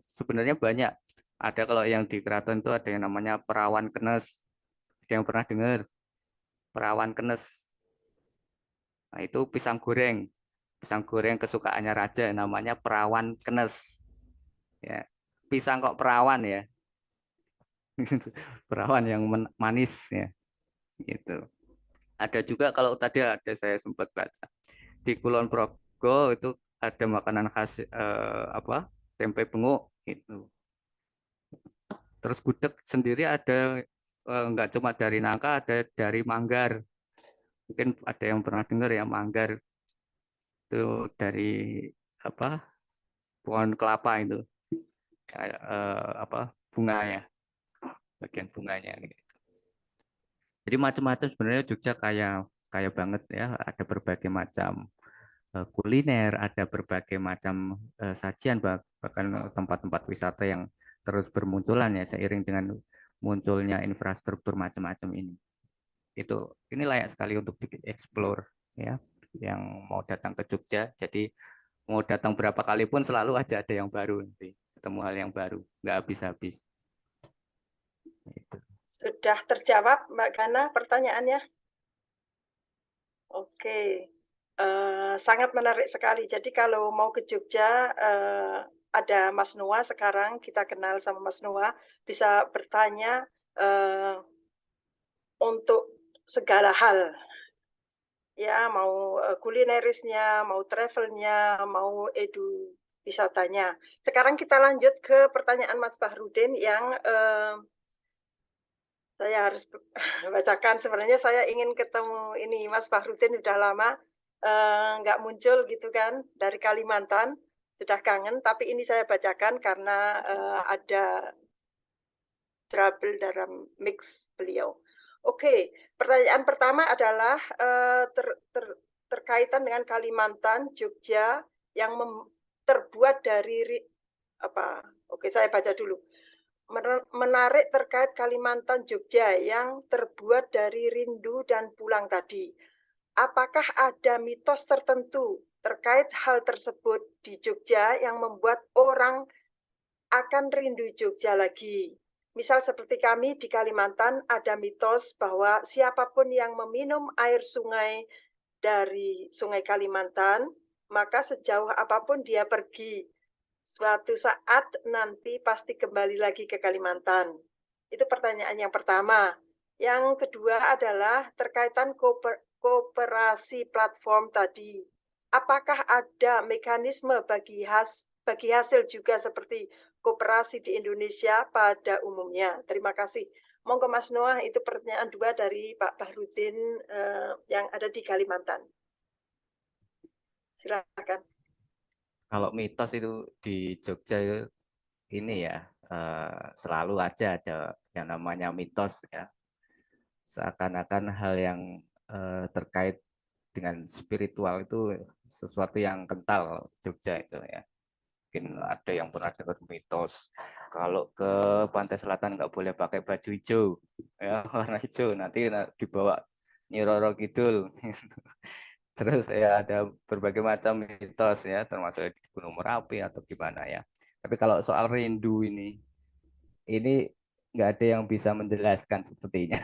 sebenarnya banyak. Ada kalau yang di keraton itu ada yang namanya perawan kenes. Ada yang pernah dengar? Perawan kenes. Nah, itu pisang goreng. Pisang goreng kesukaannya raja namanya perawan kenes. Ya. Pisang kok perawan ya. perawan yang manis ya gitu. Ada juga kalau tadi ada saya sempat baca di Kulon Progo itu ada makanan khas apa tempe benguk itu. Terus gudeg sendiri ada nggak cuma dari nangka, ada dari manggar. Mungkin ada yang pernah dengar ya manggar itu dari apa pohon kelapa itu kayak apa bunganya, bagian bunganya. Jadi macam-macam sebenarnya Jogja kaya kaya banget ya. Ada berbagai macam kuliner, ada berbagai macam sajian, bahkan tempat-tempat wisata yang terus bermunculan ya seiring dengan munculnya infrastruktur macam-macam ini. Ini layak sekali untuk dieksplor ya, yang mau datang ke Jogja. Jadi mau datang berapa kali pun selalu aja ada yang baru nanti, ketemu hal yang baru, nggak habis-habis. Gitu.
Sudah terjawab Mbak Gana pertanyaannya? Oke. Sangat menarik sekali. Jadi kalau mau ke Jogja, ada Mas Noah sekarang, kita kenal sama Mas Noah, bisa bertanya untuk segala hal. Ya, mau kulinerisnya, mau travelnya, mau wisatanya. Sekarang kita lanjut ke pertanyaan Mas Bahrudin yang saya harus bacakan. Sebenarnya saya ingin ketemu ini Mas Bahrudin udah lama nggak muncul gitu kan dari Kalimantan, sudah kangen. Tapi ini saya bacakan karena ada trouble dalam mix beliau. Oke, pertanyaan pertama adalah terkaitan dengan Kalimantan, Jogja yang terbuat dari apa? Oke, saya baca dulu. Menarik terkait Kalimantan, Jogja yang terbuat dari rindu dan pulang tadi. Apakah ada mitos tertentu terkait hal tersebut di Jogja yang membuat orang akan rindu Jogja lagi? Misal seperti kami di Kalimantan ada mitos bahwa siapapun yang meminum air sungai dari Sungai Kalimantan, maka sejauh apapun dia pergi, suatu saat nanti pasti kembali lagi ke Kalimantan. Itu pertanyaan yang pertama. Yang kedua adalah terkaitan kooperasi platform tadi. Apakah ada mekanisme bagi hasil juga seperti kooperasi di Indonesia pada umumnya? Terima kasih. Monggo Mas Noah, itu pertanyaan 2 dari Pak Bahrudin yang ada di Kalimantan. Silakan.
Kalau mitos itu di Jogja ini ya selalu aja ada yang namanya mitos ya. Seakan-akan hal yang terkait dengan spiritual itu sesuatu yang kental Jogja itu ya. Mungkin ada yang pernah dengar mitos kalau ke pantai selatan nggak boleh pakai baju hijau ya, warna hijau nanti dibawa Nyi Roro Kidul. Terus ya ada berbagai macam mitos ya, termasuk di Gunung Merapi atau gimana ya. Tapi kalau soal rindu ini nggak ada yang bisa menjelaskan sepertinya.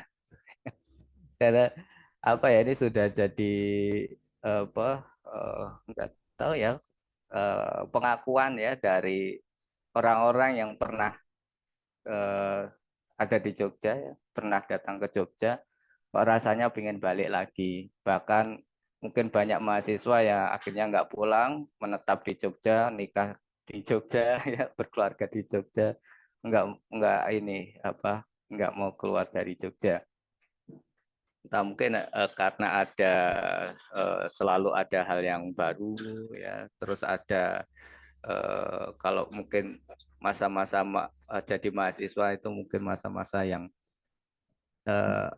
Karena apa ya, ini sudah jadi apa nggak tahu ya, pengakuan ya dari orang-orang yang pernah ada di Jogja ya, pernah datang ke Jogja, kok rasanya pengen balik lagi. Bahkan mungkin banyak mahasiswa yang akhirnya nggak pulang, menetap di Jogja, nikah di Jogja, ya, berkeluarga di Jogja, nggak ini apa, nggak mau keluar dari Jogja. Entah mungkin karena ada selalu ada hal yang baru ya, terus ada kalau mungkin masa-masa jadi mahasiswa itu mungkin masa-masa yang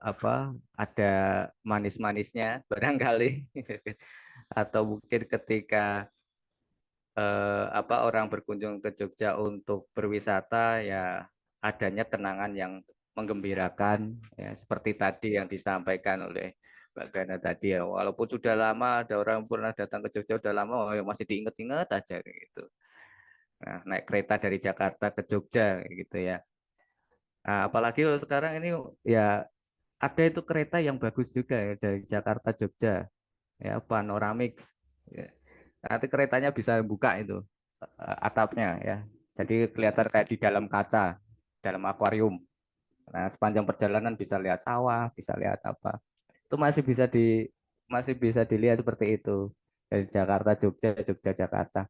apa ada manis-manisnya barangkali atau mungkin ketika apa orang berkunjung ke Jogja untuk berwisata ya adanya kenangan yang menggembirakan ya, seperti tadi yang disampaikan oleh Mbak Gana tadi ya, walaupun sudah lama ada orang pernah datang ke Jogja udah lama masih diingat-ingat aja gitu. Nah, naik kereta dari Jakarta ke Jogja gitu ya. Nah, apalagi kalau sekarang ini ya ada itu kereta yang bagus juga ya dari Jakarta Jogja ya, Panoramix ya. Nanti keretanya bisa buka itu atapnya ya, jadi kelihatan kayak di dalam kaca, dalam akuarium Nah, sepanjang perjalanan bisa lihat sawah, bisa lihat apa. Itu masih bisa dilihat seperti itu. Dari Jakarta Jogja, Jogja Jakarta.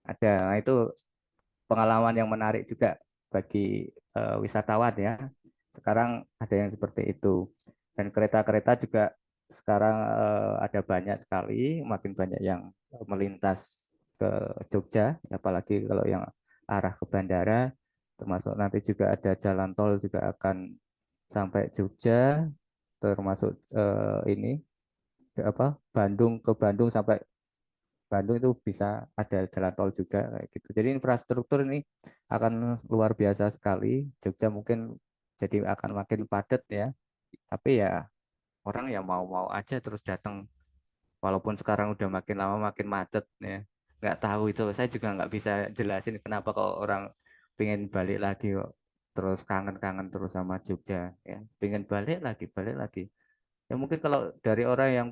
Ada. Nah, itu pengalaman yang menarik juga bagi wisatawan ya. Sekarang ada yang seperti itu. Dan kereta-kereta juga sekarang ada banyak sekali, makin banyak yang melintas ke Jogja, apalagi kalau yang arah ke bandara, termasuk nanti juga ada jalan tol juga akan sampai Jogja, termasuk ini Bandung ke Bandung sampai Bandung itu bisa ada jalan tol juga kayak gitu. Jadi infrastruktur ini akan luar biasa sekali. Jogja mungkin jadi akan makin padat ya. Tapi ya orang ya mau-mau aja terus datang. Walaupun sekarang udah makin lama makin macet ya. Nggak tahu itu. Saya juga nggak bisa jelasin kenapa kalau orang pengen balik lagi kok. Terus kangen-kangen terus sama Jogja ya. Pengen balik lagi. Ya mungkin kalau dari orang yang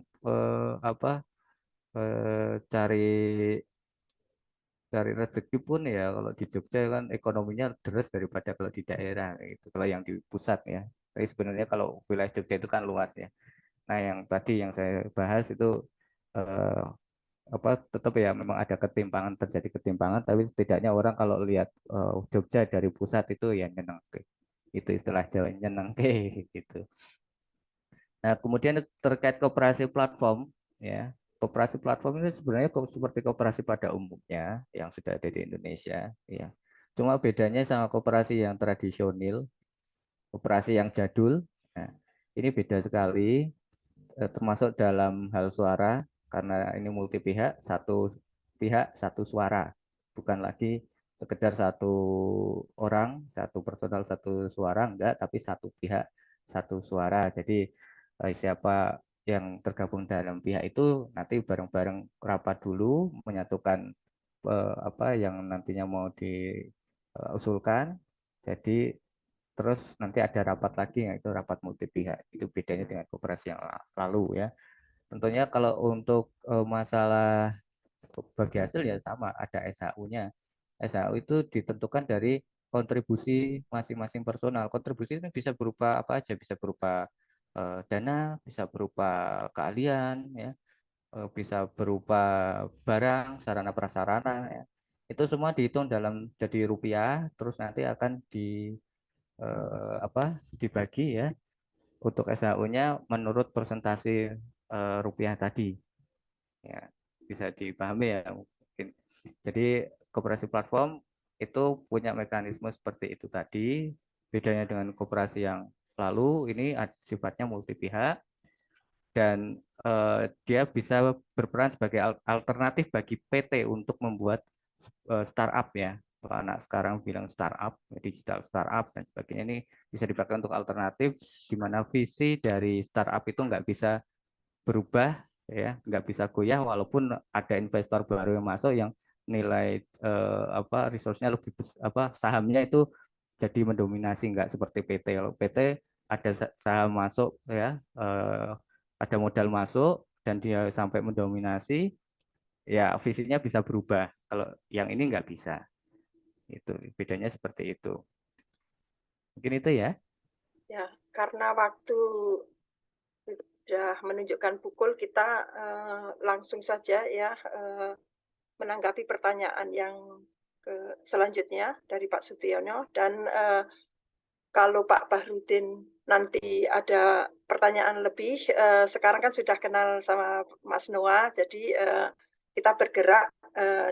cari rezeki pun ya kalau di Jogja kan ekonominya deres daripada kalau di daerah gitu. Kalau yang di pusat ya. Tapi sebenarnya kalau wilayah Jogja itu kan luas ya. Nah, yang tadi yang saya bahas itu eh, tetap ya memang ada terjadi ketimpangan, tapi setidaknya orang kalau lihat Jogja dari pusat itu ya nyeneng. Itu istilah Jawa nyeneng gitu. Nah, kemudian terkait koperasi platform, ya, koperasi platform ini sebenarnya seperti koperasi pada umumnya yang sudah ada di Indonesia, ya. Cuma bedanya sama koperasi yang tradisional, koperasi yang jadul, nah, ini beda sekali, termasuk dalam hal suara, karena ini multi pihak, satu pihak satu suara, bukan lagi sekedar satu orang, satu personal satu suara, enggak, tapi satu pihak satu suara. Jadi siapa yang tergabung dalam pihak itu nanti bareng-bareng rapat dulu menyatukan apa yang nantinya mau diusulkan. Jadi terus nanti ada rapat lagi yaitu rapat multi pihak. Itu bedanya dengan koperasi yang lalu ya. Tentunya kalau untuk masalah bagi hasil ya sama, ada SHU-nya. SHU itu ditentukan dari kontribusi masing-masing personal. Kontribusi ini bisa berupa apa aja, bisa berupa dana, bisa berupa keahlian, ya, bisa berupa barang, sarana prasarana, ya. Itu semua dihitung dalam jadi rupiah, terus nanti akan dibagi ya untuk SHU-nya menurut persentase rupiah tadi. Ya, bisa dipahami ya mungkin. Jadi koperasi platform itu punya mekanisme seperti itu tadi. Bedanya dengan koperasi yang lalu ini sifatnya multi pihak dan dia bisa berperan sebagai alternatif bagi PT untuk membuat startup ya. Kalau anak sekarang bilang startup, digital startup dan sebagainya ini bisa dipakai untuk alternatif di mana visi dari startup itu nggak bisa berubah ya, nggak bisa goyah walaupun ada investor baru yang masuk yang nilai resource-nya lebih sahamnya itu jadi mendominasi, nggak seperti PT. Kalau PT ada saham masuk ya, ada modal masuk dan dia sampai mendominasi, ya visinya bisa berubah. Kalau yang ini nggak bisa. Itu bedanya seperti itu. Mungkin itu ya.
Ya, karena waktu sudah menunjukkan pukul, kita langsung saja ya menanggapi pertanyaan yang selanjutnya dari Pak Sutiono. Dan kalau Pak Bahrudin nanti ada pertanyaan lebih, sekarang kan sudah kenal sama Mas Noah, jadi kita bergerak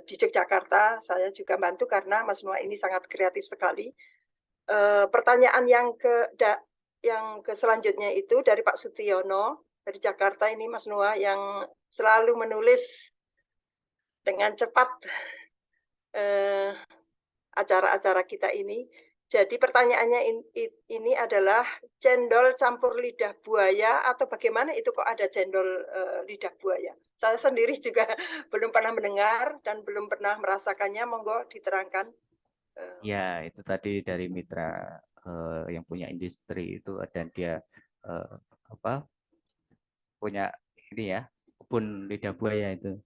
di Yogyakarta. Saya juga bantu karena Mas Noah ini sangat kreatif sekali. Pertanyaan yang ke selanjutnya itu dari Pak Sutiono dari Jakarta. Ini Mas Noah yang selalu menulis dengan cepat acara-acara kita ini. Jadi pertanyaannya ini adalah cendol campur lidah buaya atau bagaimana itu kok ada cendol lidah buaya? Saya sendiri juga belum pernah mendengar dan belum pernah merasakannya. Monggo diterangkan.
Ya, itu tadi dari mitra yang punya industri itu dan dia punya ini ya, kebun lidah buaya itu.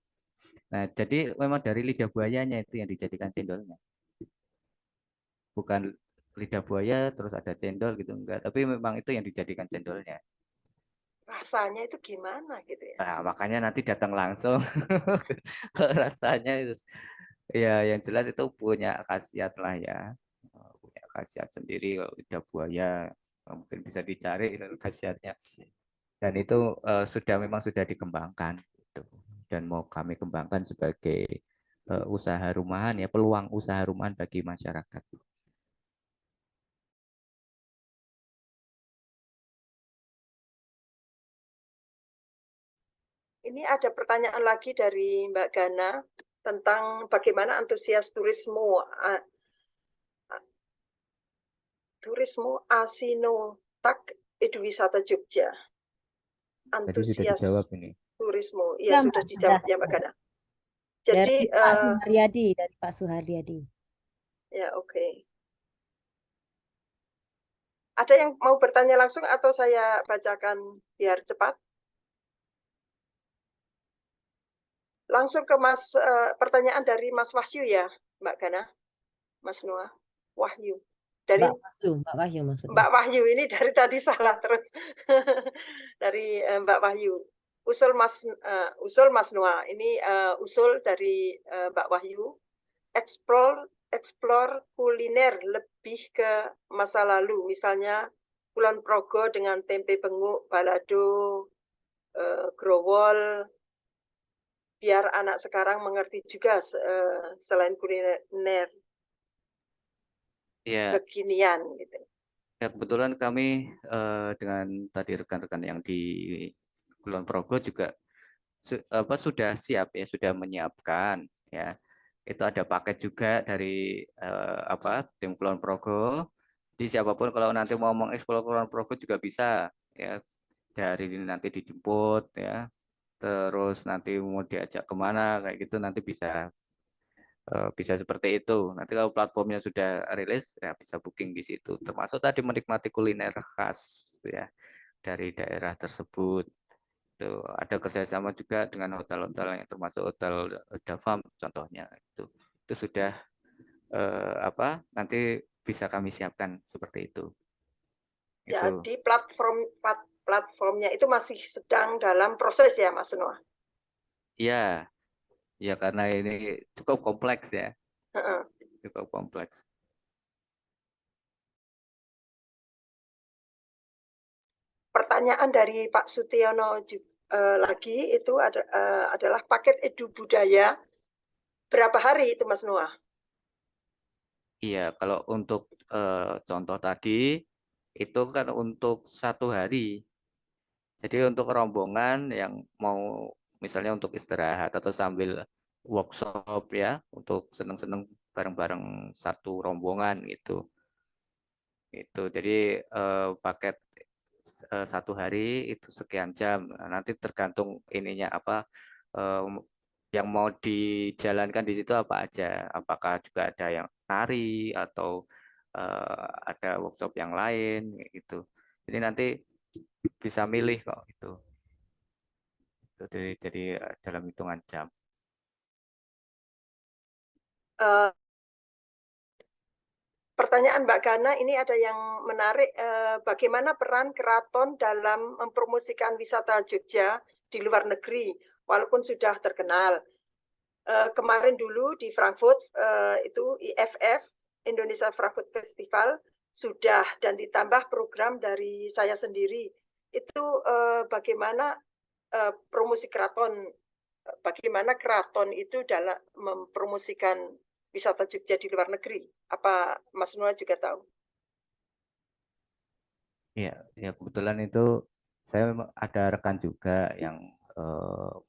Nah, jadi memang dari lidah buayanya itu yang dijadikan cendolnya. Bukan lidah buaya terus ada cendol gitu enggak, tapi memang itu yang dijadikan cendolnya.
Rasanya itu gimana gitu ya?
Nah, makanya nanti datang langsung. Kalau rasanya itu ya yang jelas itu punya khasiat lah ya. Punya khasiat sendiri kalau lidah buaya. Mungkin bisa dicari itu khasiatnya. Dan itu memang sudah dikembangkan gitu. Dan mau kami kembangkan sebagai usaha rumahan ya, peluang usaha rumahan bagi masyarakat.
Ini ada pertanyaan lagi dari Mbak Gana tentang bagaimana antusias turisme Asinotak Eduwisata Jogja.
Tadi sudah
Antusias
dijawab ini.
turisme,
Ya,
ya sudah
Mbak,
dijawab
sudah.
ya Mbak Gana.
Dari
Jadi
Pak Suharyadi, dari Pak Suharyadi.
ya oke. Ada yang mau bertanya langsung atau saya bacakan biar cepat? Langsung ke pertanyaan dari Mas Wahyu ya, Mbak Gana, Mas Noah, Wahyu. Dari
Mbak Wahyu maksudnya.
Mbak Wahyu ini dari tadi salah terus. Dari Mbak Wahyu. Usul Mas Noah. Ini usul dari Mbak Wahyu. Explore kuliner lebih ke masa lalu, misalnya Kulon Progo dengan tempe benguk, balado, growol, biar anak sekarang mengerti juga selain kuliner
Ya,
kekinian gitu.
ya kebetulan kami dengan tadi rekan-rekan yang di Kulon Progo juga sudah siap ya, sudah menyiapkan ya. Itu ada paket juga dari tim Kulon Progo. Jadi siapapun kalau nanti mau mengeksplor Kulon Progo juga bisa ya, dari nanti dijemput ya, terus nanti mau diajak kemana kayak gitu nanti bisa seperti itu. Nanti kalau platformnya sudah rilis ya bisa booking di situ. Termasuk tadi menikmati kuliner khas ya dari daerah tersebut. Itu ada kerjasama juga dengan hotel-hotel yang termasuk hotel Davam contohnya itu sudah nanti bisa kami siapkan seperti itu.
Jadi platformnya itu masih sedang dalam proses ya Mas Noah?
Iya, ya karena ini cukup kompleks ya, cukup kompleks.
Pertanyaan dari Pak Sutiono lagi itu adalah paket Edu Budaya berapa hari itu Mas Noah?
Iya, kalau untuk contoh tadi itu kan untuk 1 hari. Jadi untuk rombongan yang mau misalnya untuk istirahat atau sambil workshop ya, untuk seneng-seneng bareng-bareng satu rombongan gitu. Jadi paket 1 hari itu sekian jam. Nanti tergantung ininya apa yang mau dijalankan di situ apa aja. Apakah juga ada yang nari atau ada workshop yang lain gitu. Jadi nanti bisa milih kok itu. Jadi dalam hitungan jam.
Pertanyaan Mbak Gana ini ada yang menarik, bagaimana peran keraton dalam mempromosikan wisata Jogja di luar negeri, walaupun sudah terkenal. Kemarin dulu di Frankfurt, itu IFF, Indonesia Frankfurt Festival, sudah dan ditambah program dari saya sendiri. Itu bagaimana promosi keraton, bagaimana keraton itu dalam mempromosikan wisata Jogja di luar negeri. Apa Mas Noah juga tahu?
Iya, ya kebetulan itu saya memang ada rekan juga yang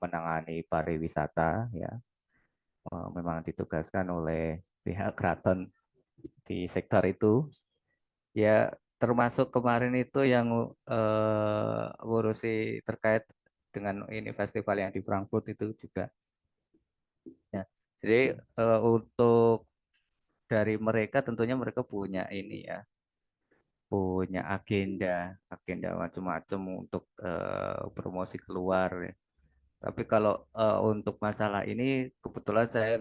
menangani pariwisata ya. Memang ditugaskan oleh pihak keraton di sektor itu. Ya termasuk kemarin itu yang ngurusi terkait dengan ini festival yang di Frankfurt itu juga. Ya. Jadi untuk dari mereka tentunya mereka punya ini ya, punya agenda macam-macam untuk promosi keluar. Ya. Tapi kalau untuk masalah ini kebetulan saya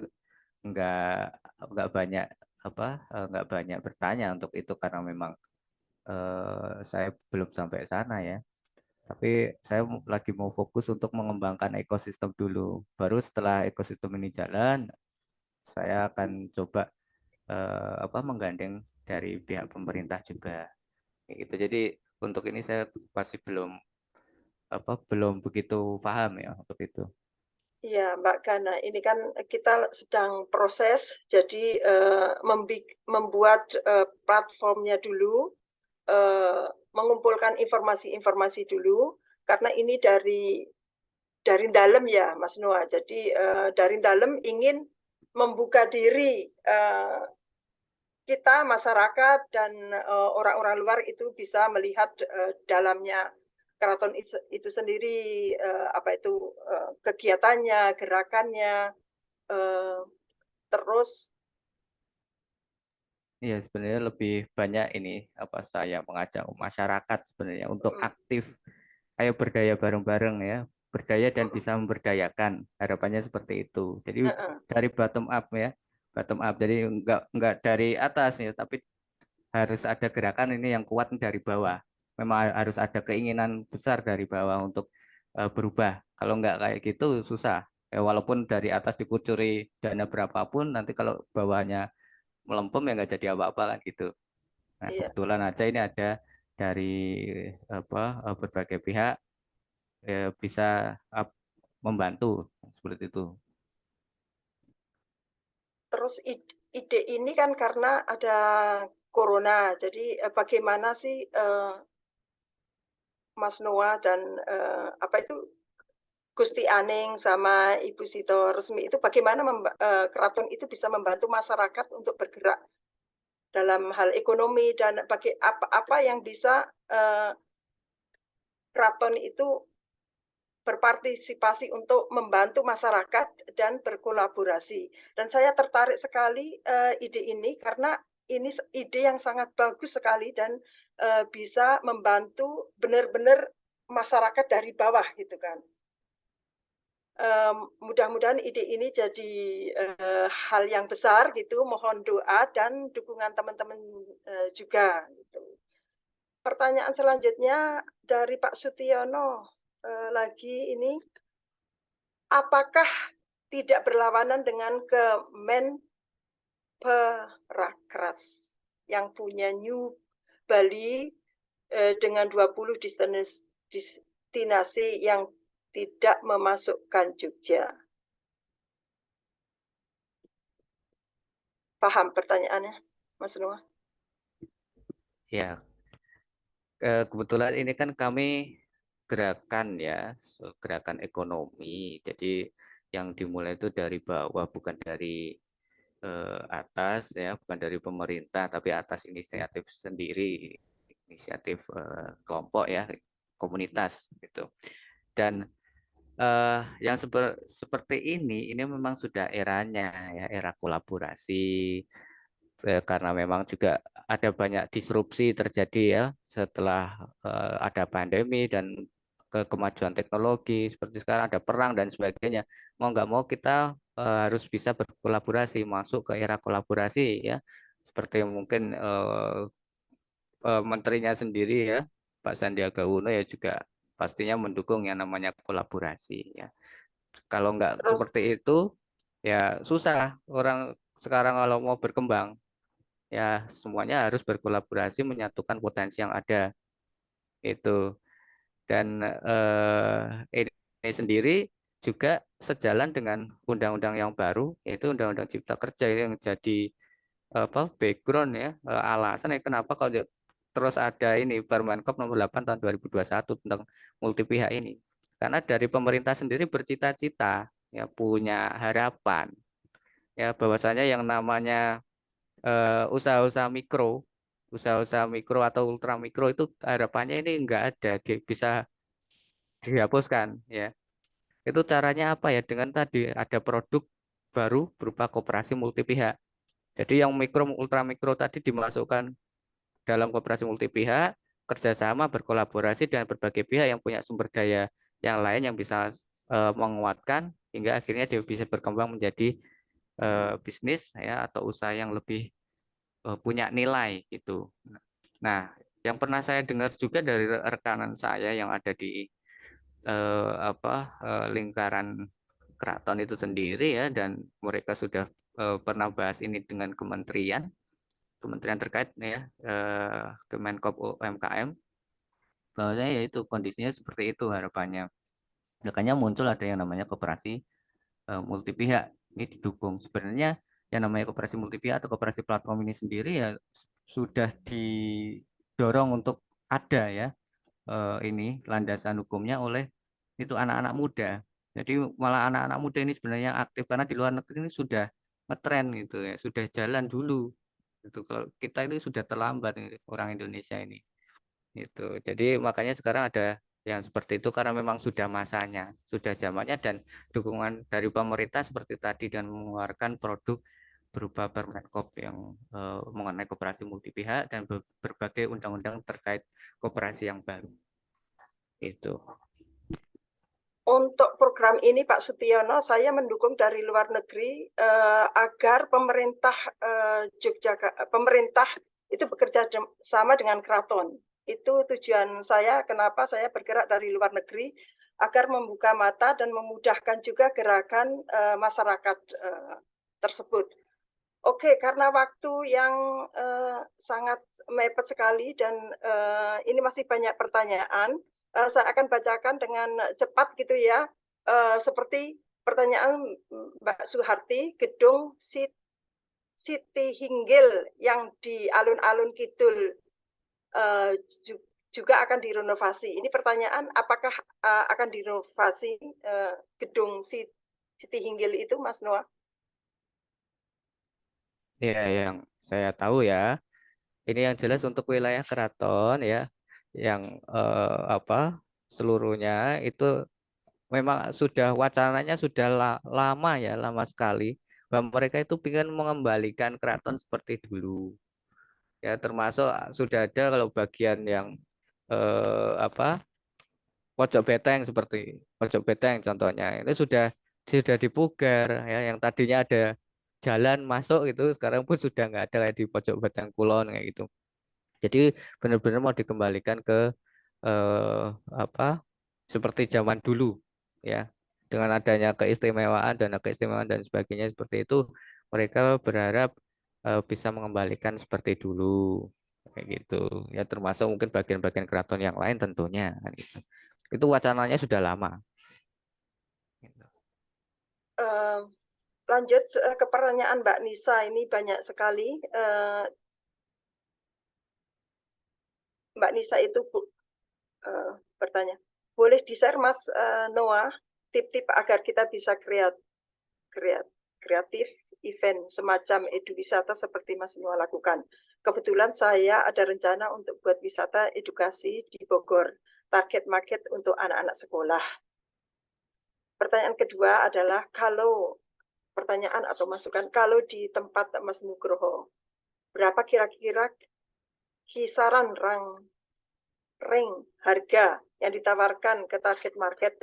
nggak banyak nggak banyak bertanya untuk itu karena memang saya belum sampai sana ya. Tapi saya lagi mau fokus untuk mengembangkan ekosistem dulu. Baru setelah ekosistem ini jalan, saya akan coba menggandeng dari pihak pemerintah juga. Kayak gitu. Jadi untuk ini saya masih belum begitu paham ya untuk itu.
Iya, Mbak Gana, ini kan kita sedang proses, jadi membuat platformnya dulu, mengumpulkan informasi-informasi dulu, karena ini dari dalam ya, Mas Noah. Jadi dari dalam ingin membuka diri kita, masyarakat, dan orang-orang luar itu bisa melihat dalamnya keraton itu sendiri, kegiatannya, gerakannya, terus
Iya, sebenarnya lebih banyak ini saya mengajak masyarakat sebenarnya untuk aktif. Ayo berdaya bareng-bareng ya, berdaya dan bisa memberdayakan. Harapannya seperti itu. Jadi dari bottom up ya, bottom up. Jadi enggak dari atas ya, tapi harus ada gerakan ini yang kuat dari bawah. Memang harus ada keinginan besar dari bawah untuk berubah. Kalau enggak kayak gitu susah. Walaupun dari atas dikucuri dana berapapun, nanti kalau bawahnya melempem ya nggak jadi apa-apa kan gitu. Nah, kebetulan aja ini ada dari berbagai pihak bisa membantu seperti itu.
Terus ide ini kan karena ada corona, jadi bagaimana sih Mas Noah dan Gusti Aning sama Ibu Sito Resmi itu bagaimana keraton itu bisa membantu masyarakat untuk bergerak dalam hal ekonomi, dan apa yang bisa keraton itu berpartisipasi untuk membantu masyarakat dan berkolaborasi. Dan saya tertarik sekali ide ini karena ini ide yang sangat bagus sekali dan bisa membantu benar-benar masyarakat dari bawah gitu kan. Mudah-mudahan ide ini jadi hal yang besar gitu. Mohon doa dan dukungan teman-teman juga. Gitu. Pertanyaan selanjutnya dari Pak Sutiono lagi ini, apakah tidak berlawanan dengan Kemenparekraf yang punya New Bali dengan 20 destinasi yang tidak memasukkan Jogja? Paham pertanyaannya, Mas Noah?
Ya, kebetulan ini kan kami gerakan ya, gerakan ekonomi. Jadi yang dimulai itu dari bawah, bukan dari atas ya, bukan dari pemerintah, tapi atas inisiatif sendiri, inisiatif kelompok ya, komunitas gitu. Dan yang seperti ini memang sudah eranya ya, era kolaborasi, karena memang juga ada banyak disrupsi terjadi ya setelah ada pandemi dan kemajuan teknologi, seperti sekarang ada perang dan sebagainya. Mau nggak mau kita harus bisa berkolaborasi, masuk ke era kolaborasi ya, seperti mungkin menterinya sendiri ya, Pak Sandiaga Uno ya juga pastinya mendukung yang namanya kolaborasi ya. Kalau nggak seperti itu ya susah orang sekarang kalau mau berkembang ya, semuanya harus berkolaborasi menyatukan potensi yang ada itu. Dan ini sendiri juga sejalan dengan undang-undang yang baru, yaitu Undang-Undang Cipta Kerja yang jadi background ya, alasan ya kenapa kalau terus ada ini Permenkop nomor 8 tahun 2021 tentang multi pihak ini. Karena dari pemerintah sendiri bercita-cita ya, punya harapan ya bahwasanya yang namanya usaha-usaha mikro atau ultra mikro itu harapannya ini enggak ada, bisa dihapuskan ya. Itu caranya apa ya? Dengan tadi ada produk baru berupa koperasi multi pihak. Jadi yang mikro ultra mikro tadi dimasukkan dalam koperasi multi pihak, kerjasama berkolaborasi dengan berbagai pihak yang punya sumber daya yang lain yang bisa menguatkan hingga akhirnya dia bisa berkembang menjadi bisnis ya atau usaha yang lebih punya nilai gitu. Nah, yang pernah saya dengar juga dari rekanan saya yang ada di lingkaran keraton itu sendiri ya, dan mereka sudah pernah bahas ini dengan kementerian terkait ya, Kemenkop UMKM, bahwasanya ya itu kondisinya seperti itu harapannya. Makanya muncul ada yang namanya koperasi multi pihak. Ini didukung. Sebenarnya yang namanya koperasi multi pihak atau koperasi platform ini sendiri ya sudah didorong untuk ada ya, ini landasan hukumnya oleh itu anak-anak muda. Jadi malah anak-anak muda ini sebenarnya aktif karena di luar negeri ini sudah ngetren gitu ya, sudah jalan dulu. Itu kalau kita itu sudah terlambat orang Indonesia ini. Itu. Jadi makanya sekarang ada yang seperti itu karena memang sudah masanya, sudah zamannya, dan dukungan dari pemerintah seperti tadi dan mengeluarkan produk berupa Permenkop yang mengenai koperasi multi pihak dan berbagai undang-undang terkait koperasi yang baru. Itu.
Untuk program ini Pak Sutiono, saya mendukung dari luar negeri agar pemerintah pemerintah itu bekerja sama dengan keraton. Itu tujuan saya, kenapa saya bergerak dari luar negeri, agar membuka mata dan memudahkan juga gerakan masyarakat tersebut. Oke, karena waktu yang sangat mepet sekali dan ini masih banyak pertanyaan, saya akan bacakan dengan cepat gitu ya, seperti pertanyaan Mbak Suharti, gedung Siti Hinggil yang di alun-alun Kidul juga akan direnovasi. Ini pertanyaan, apakah akan direnovasi gedung Siti Hinggil itu, Mas Noah?
Ya, yang saya tahu ya, ini yang jelas untuk wilayah keraton ya, yang seluruhnya itu memang sudah wacananya sudah lama ya, lama sekali, bahwa mereka itu ingin mengembalikan keraton seperti dulu. Ya, termasuk sudah ada kalau bagian yang pojok beteng, seperti pojok beteng contohnya, ini sudah dipugar ya, yang tadinya ada jalan masuk itu sekarang pun sudah nggak ada kayak di pojok beteng kulon kayak gitu. Jadi benar-benar mau dikembalikan ke seperti zaman dulu ya, dengan adanya keistimewaan dan sebagainya seperti itu, mereka berharap bisa mengembalikan seperti dulu kayak gitu ya, termasuk mungkin bagian-bagian keraton yang lain tentunya kan gitu. Itu wacananya sudah lama.
Lanjut ke pertanyaan Mbak Nisa, ini banyak sekali. Mbak Nisa itu bertanya, boleh di-share Mas Noah tip-tip agar kita bisa kreatif event semacam eduwisata seperti Mas Noah lakukan. Kebetulan saya ada rencana untuk buat wisata edukasi di Bogor, target market untuk anak-anak sekolah. Pertanyaan kedua adalah, pertanyaan atau masukan, kalau di tempat Mas Nugroho, berapa kira-kira kisaran rank harga yang ditawarkan ke target market?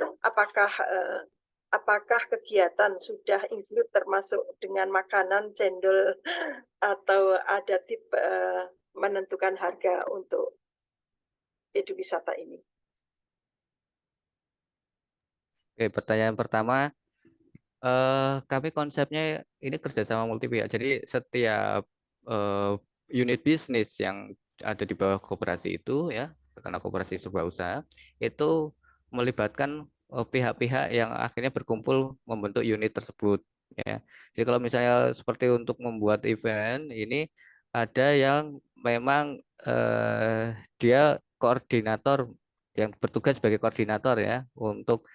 Apakah kegiatan sudah include termasuk dengan makanan, cendol, atau ada tip menentukan harga untuk eduwisata ini?
Oke, pertanyaan pertama, kami konsepnya ini kerjasama multi pihak. Jadi setiap unit bisnis yang ada di bawah koperasi itu ya, karena koperasi sebuah usaha, itu melibatkan pihak-pihak yang akhirnya berkumpul membentuk unit tersebut ya. Jadi kalau misalnya seperti untuk membuat event ini, ada yang memang dia koordinator yang bertugas sebagai koordinator ya untuk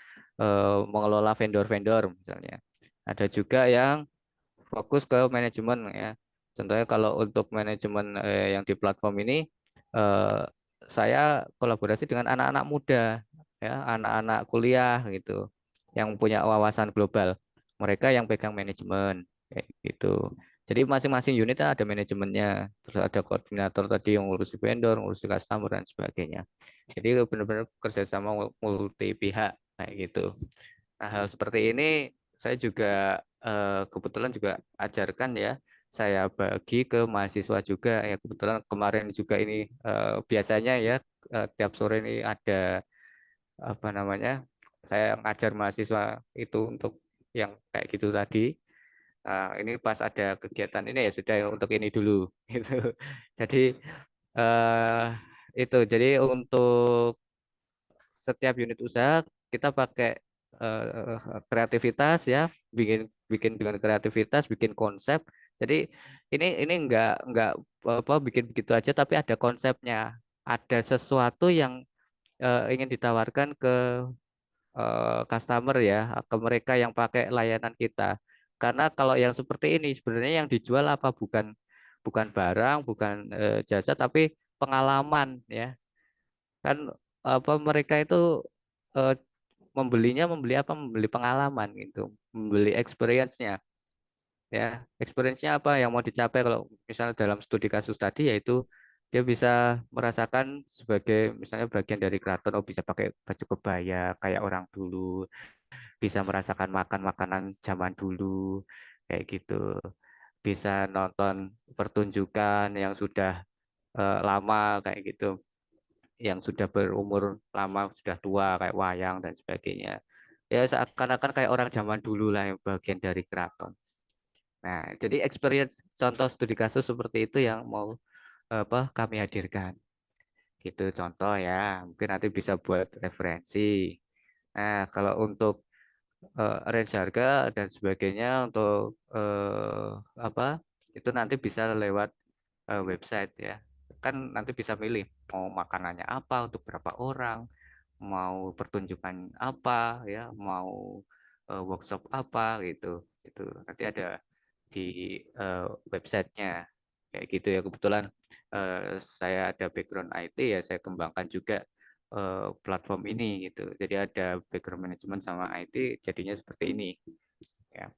mengelola vendor-vendor misalnya. Ada juga yang fokus ke manajemen ya. Contohnya kalau untuk manajemen yang di platform ini, saya kolaborasi dengan anak-anak muda ya, anak-anak kuliah gitu yang punya wawasan global. Mereka yang pegang manajemen kayak gitu. Jadi masing-masing unit ada manajemennya, terus ada koordinator tadi yang ngurusi vendor, ngurusi customer dan sebagainya. Jadi benar-benar kerjasama multi pihak kayak gitu. Nah, hal seperti ini saya juga kebetulan juga ajarkan ya saya bagi ke mahasiswa juga. Ya kebetulan kemarin juga ini biasanya ya tiap sore ini ada apa namanya, saya ngajar mahasiswa itu untuk yang kayak gitu tadi. Ini pas ada kegiatan ini ya sudah ya, untuk ini dulu gitu. Jadi itu jadi untuk setiap unit usaha kita pakai kreativitas ya, bikin bikin dengan kreativitas, bikin konsep. Jadi ini nggak apa bikin begitu aja, tapi ada konsepnya, ada sesuatu yang ingin ditawarkan ke customer ya, ke mereka yang pakai layanan kita. Karena kalau yang seperti ini sebenarnya yang dijual apa bukan bukan barang, bukan jasa, tapi pengalaman ya. Kan apa mereka itu eh, membeli apa? Membeli pengalaman gitu, membeli experience-nya ya. Experience-nya apa yang mau dicapai kalau misalnya dalam studi kasus tadi yaitu dia bisa merasakan sebagai misalnya bagian dari keraton, oh bisa pakai baju kebaya kayak orang dulu, bisa merasakan makan makanan zaman dulu kayak gitu, bisa nonton pertunjukan yang sudah lama kayak gitu, yang sudah berumur lama, sudah tua kayak wayang dan sebagainya. Ya seakan-akan kayak orang zaman dulu lah yang bagian dari keraton. Nah, jadi experience contoh studi kasus seperti itu yang mau apa kami hadirkan. Gitu contoh ya, mungkin nanti bisa buat referensi. Nah, kalau untuk range harga dan sebagainya untuk apa itu nanti bisa lewat website ya, kan nanti bisa milih mau makanannya apa untuk berapa orang, mau pertunjukan apa ya, mau workshop apa gitu, itu nanti ada di websitenya kayak gitu ya. Kebetulan saya ada background IT ya, saya kembangkan juga platform ini gitu. Jadi ada background manajemen sama IT, jadinya seperti ini ya.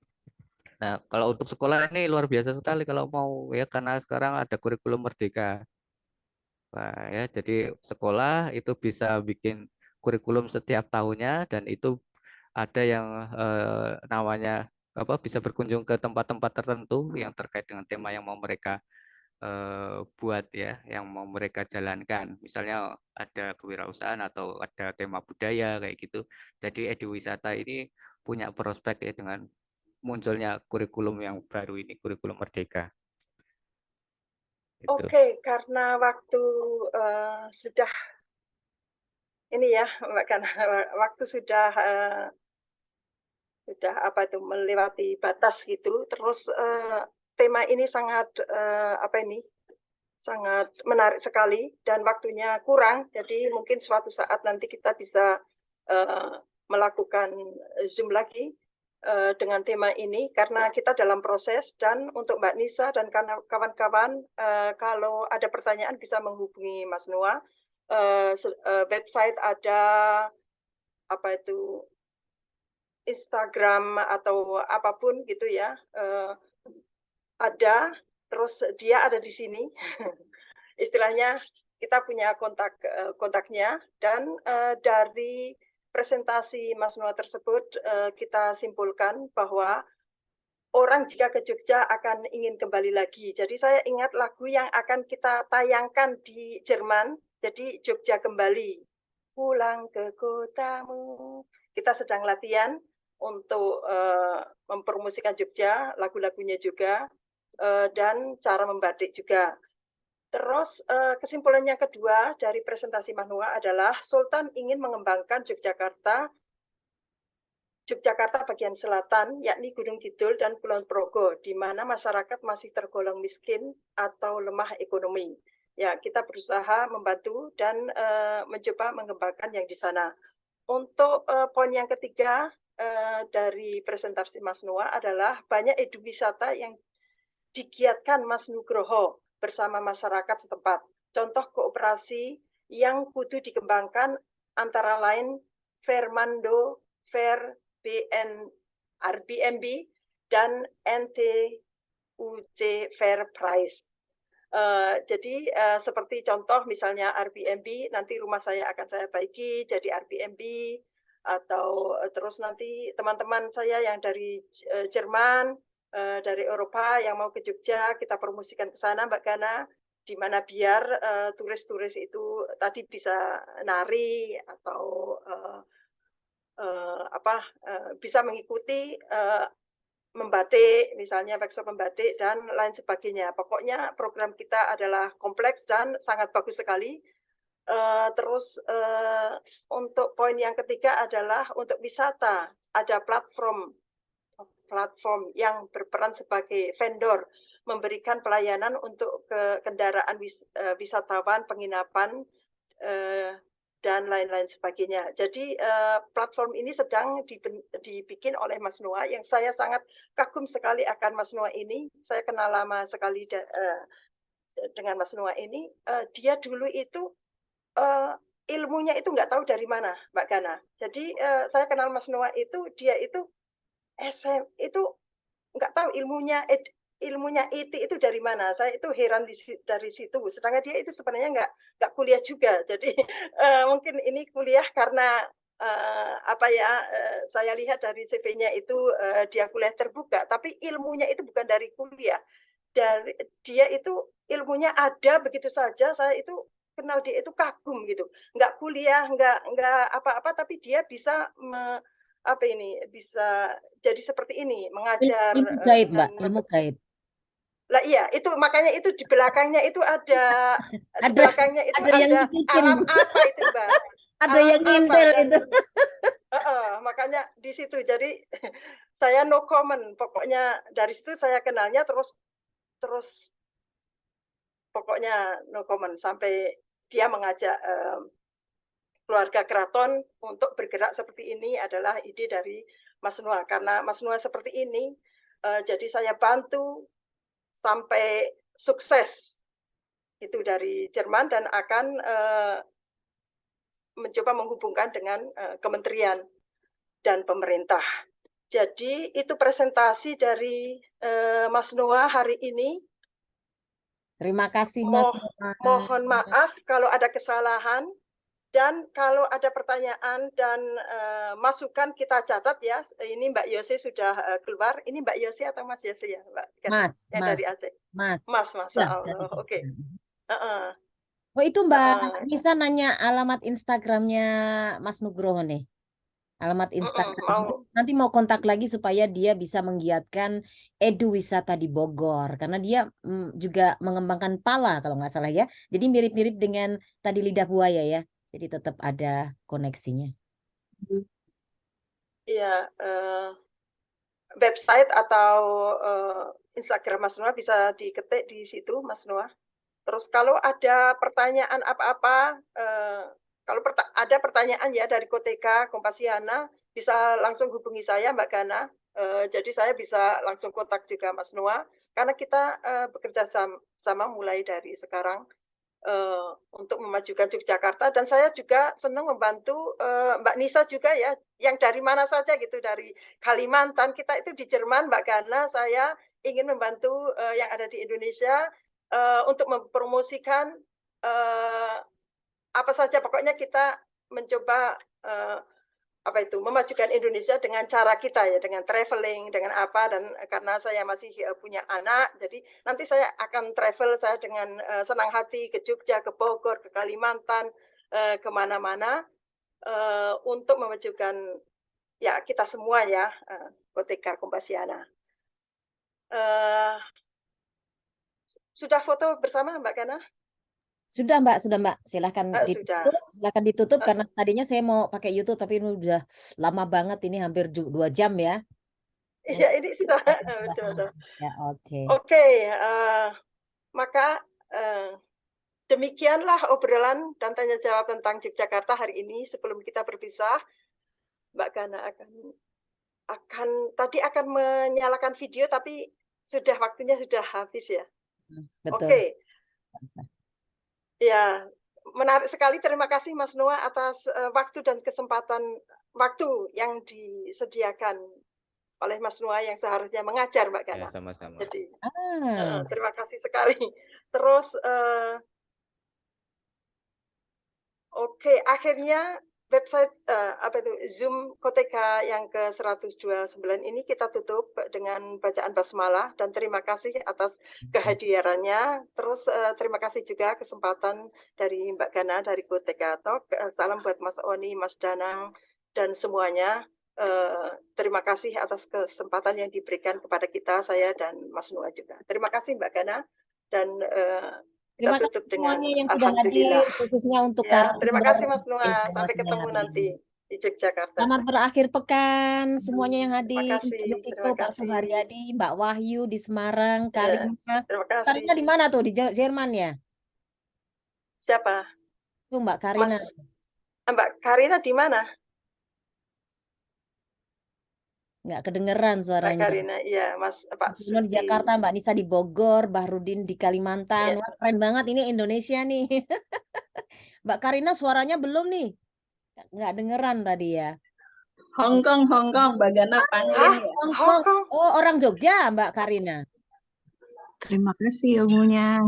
Nah, kalau untuk sekolah ini luar biasa sekali kalau mau ya, karena sekarang ada kurikulum merdeka. Nah, ya, jadi sekolah itu bisa bikin kurikulum setiap tahunnya, dan itu ada yang namanya apa bisa berkunjung ke tempat-tempat tertentu yang terkait dengan tema yang mau mereka buat ya, yang mau mereka jalankan. Misalnya ada kewirausahaan atau ada tema budaya kayak gitu. Jadi Eduwisata ini punya prospek ya dengan munculnya kurikulum yang baru ini, kurikulum merdeka. Itu.
Oke, karena waktu sudah ini ya, Mbak, karena waktu sudah apa itu melewati batas gitu. Terus tema ini sangat apa ini? Sangat menarik sekali dan waktunya kurang. Jadi mungkin suatu saat nanti kita bisa melakukan Zoom lagi dengan tema ini karena kita dalam proses. Dan untuk Mbak Nisa dan kawan-kawan, kalau ada pertanyaan bisa menghubungi Mas Noah. Website ada apa itu Instagram atau apapun gitu ya, ada, terus dia ada di sini. Istilahnya kita punya kontaknya, dan dari presentasi Mas Noah tersebut kita simpulkan bahwa orang jika ke Jogja akan ingin kembali lagi. Jadi saya ingat lagu yang akan kita tayangkan di Jerman, jadi Jogja Kembali. Pulang ke kotamu. Kita sedang latihan untuk mempromosikan Jogja, lagu-lagunya juga, dan cara membatik juga. Terus kesimpulannya kedua dari presentasi Mas Noah adalah Sultan ingin mengembangkan Yogyakarta bagian selatan, yakni Gunung Kidul dan Kulon Progo, di mana masyarakat masih tergolong miskin atau lemah ekonomi. Ya, kita berusaha membantu dan mencoba mengembangkan yang di sana. Untuk poin yang ketiga dari presentasi Mas Noah adalah banyak eduwisata yang digiatkan Mas Nugroho bersama masyarakat setempat. Contoh kooperasi yang kudu dikembangkan antara lain Fairmando, Fair, Airbnb, dan NTUC Fair Price. Jadi seperti contoh misalnya Airbnb, nanti rumah saya akan saya baiki jadi Airbnb, atau terus nanti teman-teman saya yang dari Jerman dari Eropa yang mau ke Jogja, kita promosikan ke sana Mbak Gana, di mana biar turis-turis itu tadi bisa nari atau bisa mengikuti membatik, misalnya workshop membatik dan lain sebagainya. Pokoknya program kita adalah kompleks dan sangat bagus sekali. Terus untuk poin yang ketiga adalah untuk wisata, ada platform yang berperan sebagai vendor memberikan pelayanan untuk kendaraan wisatawan, penginapan, dan lain-lain sebagainya. Jadi platform ini sedang dibikin oleh Mas Noah yang saya sangat kagum sekali akan Mas Noah ini. Saya kenal lama sekali dengan Mas Noah ini. Dia dulu itu ilmunya itu nggak tahu dari mana, Mbak Gana. Jadi saya kenal Mas Noah itu, dia itu itu nggak tahu ilmunya IT itu dari mana. Saya itu heran dari situ. Sedangkan dia itu sebenarnya nggak kuliah juga. Jadi mungkin ini kuliah karena saya lihat dari CV-nya itu dia kuliah terbuka. Tapi ilmunya itu bukan dari kuliah. Dia itu ilmunya ada begitu saja. Saya itu kenal dia itu kagum gitu. Nggak kuliah, nggak apa-apa, tapi dia bisa bisa jadi seperti ini, mengajar
Ilmu gaib, Mbak, ilmu gaib.
Lah iya, itu makanya itu di belakangnya itu ada di belakangnya itu
ada yang
ada
dibikin.
alam apa itu, Mbak?
Ada
Alam
yang ngintel
apa,
itu.
makanya di situ. Jadi saya no comment. Pokoknya dari situ saya kenalnya terus pokoknya no comment sampai dia mengajak keluarga keraton untuk bergerak seperti ini adalah ide dari Mas Noah. Karena Mas Noah seperti ini, jadi saya bantu sampai sukses itu dari Jerman dan akan mencoba menghubungkan dengan kementerian dan pemerintah. Jadi itu presentasi dari Mas Noah hari ini.
Terima kasih Mas Noah.
Mohon maaf kalau ada kesalahan. Dan kalau ada pertanyaan dan masukan kita catat ya. Ini Mbak Yose sudah keluar. Ini Mbak Yose atau Mas Yose ya, Mbak?
Mas,
yang
Mas,
dari Aceh.
Mas.
Masya Allah. Oke.
Oh itu Mbak Nisa nanya alamat Instagramnya Mas Nugroho nih. Alamat Instagram. Nanti mau kontak lagi supaya dia bisa menggiatkan edu wisata di Bogor. Karena dia juga mengembangkan pala kalau nggak salah ya. Jadi mirip-mirip dengan tadi lidah buaya ya. Jadi tetap ada koneksinya.
Iya, website atau Instagram Mas Noah bisa diketik di situ, Mas Noah. Terus kalau ada pertanyaan apa-apa, kalau ada pertanyaan ya dari Koteka Kompasiana, bisa langsung hubungi saya, Mbak Gana. Jadi saya bisa langsung kontak juga Mas Noah, karena kita bekerja sama mulai dari sekarang. Untuk memajukan Yogyakarta, dan saya juga senang membantu Mbak Nisa juga ya, yang dari mana saja gitu, dari Kalimantan. Kita itu di Jerman, Mbak Gana, saya ingin membantu yang ada di Indonesia untuk mempromosikan apa saja, pokoknya kita mencoba memajukan Indonesia dengan cara kita ya, dengan traveling, dengan apa. Dan karena saya masih punya anak, jadi nanti saya akan travel saya dengan senang hati ke Jogja, ke Bogor, ke Kalimantan, kemana-mana untuk memajukan ya kita semua ya, Koteka Kompasiana. Sudah foto bersama Mbak Gana?
Sudah Mbak, silahkan ditutup karena tadinya saya mau pakai YouTube tapi ini udah lama banget, ini hampir 2 jam ya.
Iya, ini sudah betul.
Ya, oke.
Maka demikianlah obrolan dan tanya jawab tentang Yogyakarta hari ini. Sebelum kita berpisah, Mbak Gana akan menyalakan video, tapi waktunya sudah habis ya.
Betul.
Oke. Ya, menarik sekali. Terima kasih Mas Noah atas waktu dan kesempatan yang disediakan oleh Mas Noah yang seharusnya mengajar, Mbak Gana.
Ya, sama-sama.
Jadi, terima kasih sekali. Terus, oke, akhirnya website apa itu Zoom Koteka yang ke-129 ini kita tutup dengan bacaan basmalah, dan terima kasih atas kehadirannya. Terus terima kasih juga kesempatan dari Mbak Gana dari Koteka Talk. Salam buat Mas Oni, Mas Danang, dan semuanya. Terima kasih atas kesempatan yang diberikan kepada kita, saya dan Mas Noah juga. Terima kasih Mbak Gana, dan
Terima
kita
kasih
tutup dengan
semuanya yang sudah
alhamdulillah.
hadir, khususnya untuk
Ya,
narasumber
terima kasih Mas Noah. Sampai
informasi
ketemu
hari
nanti
ini.
di Yogyakarta.
Selamat berakhir pekan semuanya yang
Terima
hadir, Mbak
kasih,
Yukiko,
terima
Pak
kasih.
Suharyadi, Mbak Wahyu di Semarang,
Ya,
Karina.
terima kasih.
Karina di mana tuh? Di Jerman ya?
Siapa?
Tuh Mbak Karina.
Mbak Karina di mana?
Nggak kedengeran
Mbak
suaranya.
Karina, iya, Pak
Bruno di
Suti.
Jakarta, Mbak Nisa di Bogor, Bahrudin di Kalimantan.
Iya.
Wah, keren banget ini Indonesia nih. Mbak Karina suaranya belum nih. Nggak dengeran tadi ya.
Hongkong, Mbak Gana panggil ya.
Hongkong. Oh, orang Jogja, Mbak Karina.
Terima kasih ilmunya.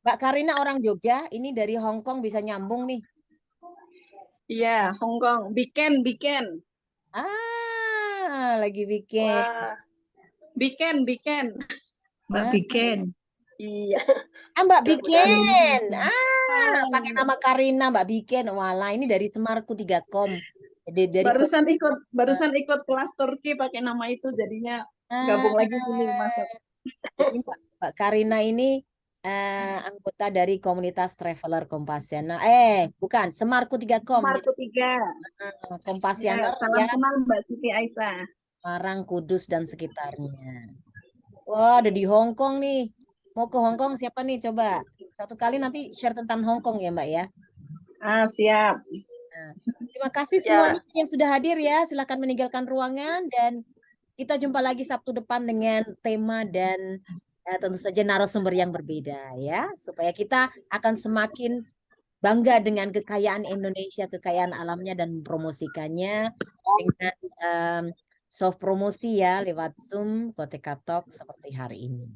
Mbak Karina orang Jogja, ini dari Hongkong bisa nyambung nih.
Iya, Hongkong. Biken.
Ah, lagi weekend.
Wah,
Biken.
Mbak
Ah.
Biken.
Iya.
Ah, Mbak
Mudah-mudahan.
Biken. Ah, pakai nama Karina, Mbak Biken. Walah, ini dari Semarku 3com. Jadi dari
Barusan ikut kelas Turki pakai nama itu, jadinya gabung lagi sini masuk.
Jadi Mbak Karina ini anggota dari komunitas Traveler Kompasiana. Bukan, Semarku 3com.
Semarku 3.
Kompasiana
Salam
ya,
kenal Mbak Siti Aisyah.
Semarang, Kudus, dan sekitarnya. Wah, ada di Hongkong nih. Mau ke Hongkong siapa nih? Coba. Satu kali nanti share tentang Hongkong ya, Mbak ya.
Ah, siap.
Nah, terima kasih
Ya.
semuanya yang sudah hadir ya. Silakan meninggalkan ruangan dan kita jumpa lagi Sabtu depan dengan tema dan tentu saja narasumber yang berbeda ya. Supaya kita akan semakin bangga dengan kekayaan Indonesia, kekayaan alamnya dan mempromosikannya dengan soft promosi ya lewat Zoom, Koteka Talk seperti hari ini.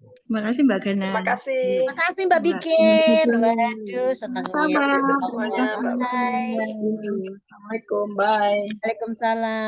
Terima kasih Mbak Gana.
Terima kasih.
Terima kasih Mbak Bikin. Waduh, senangnya.
Semuanya, Mbak.
Bye.
Assalamualaikum. Bye.
Waalaikumsalam.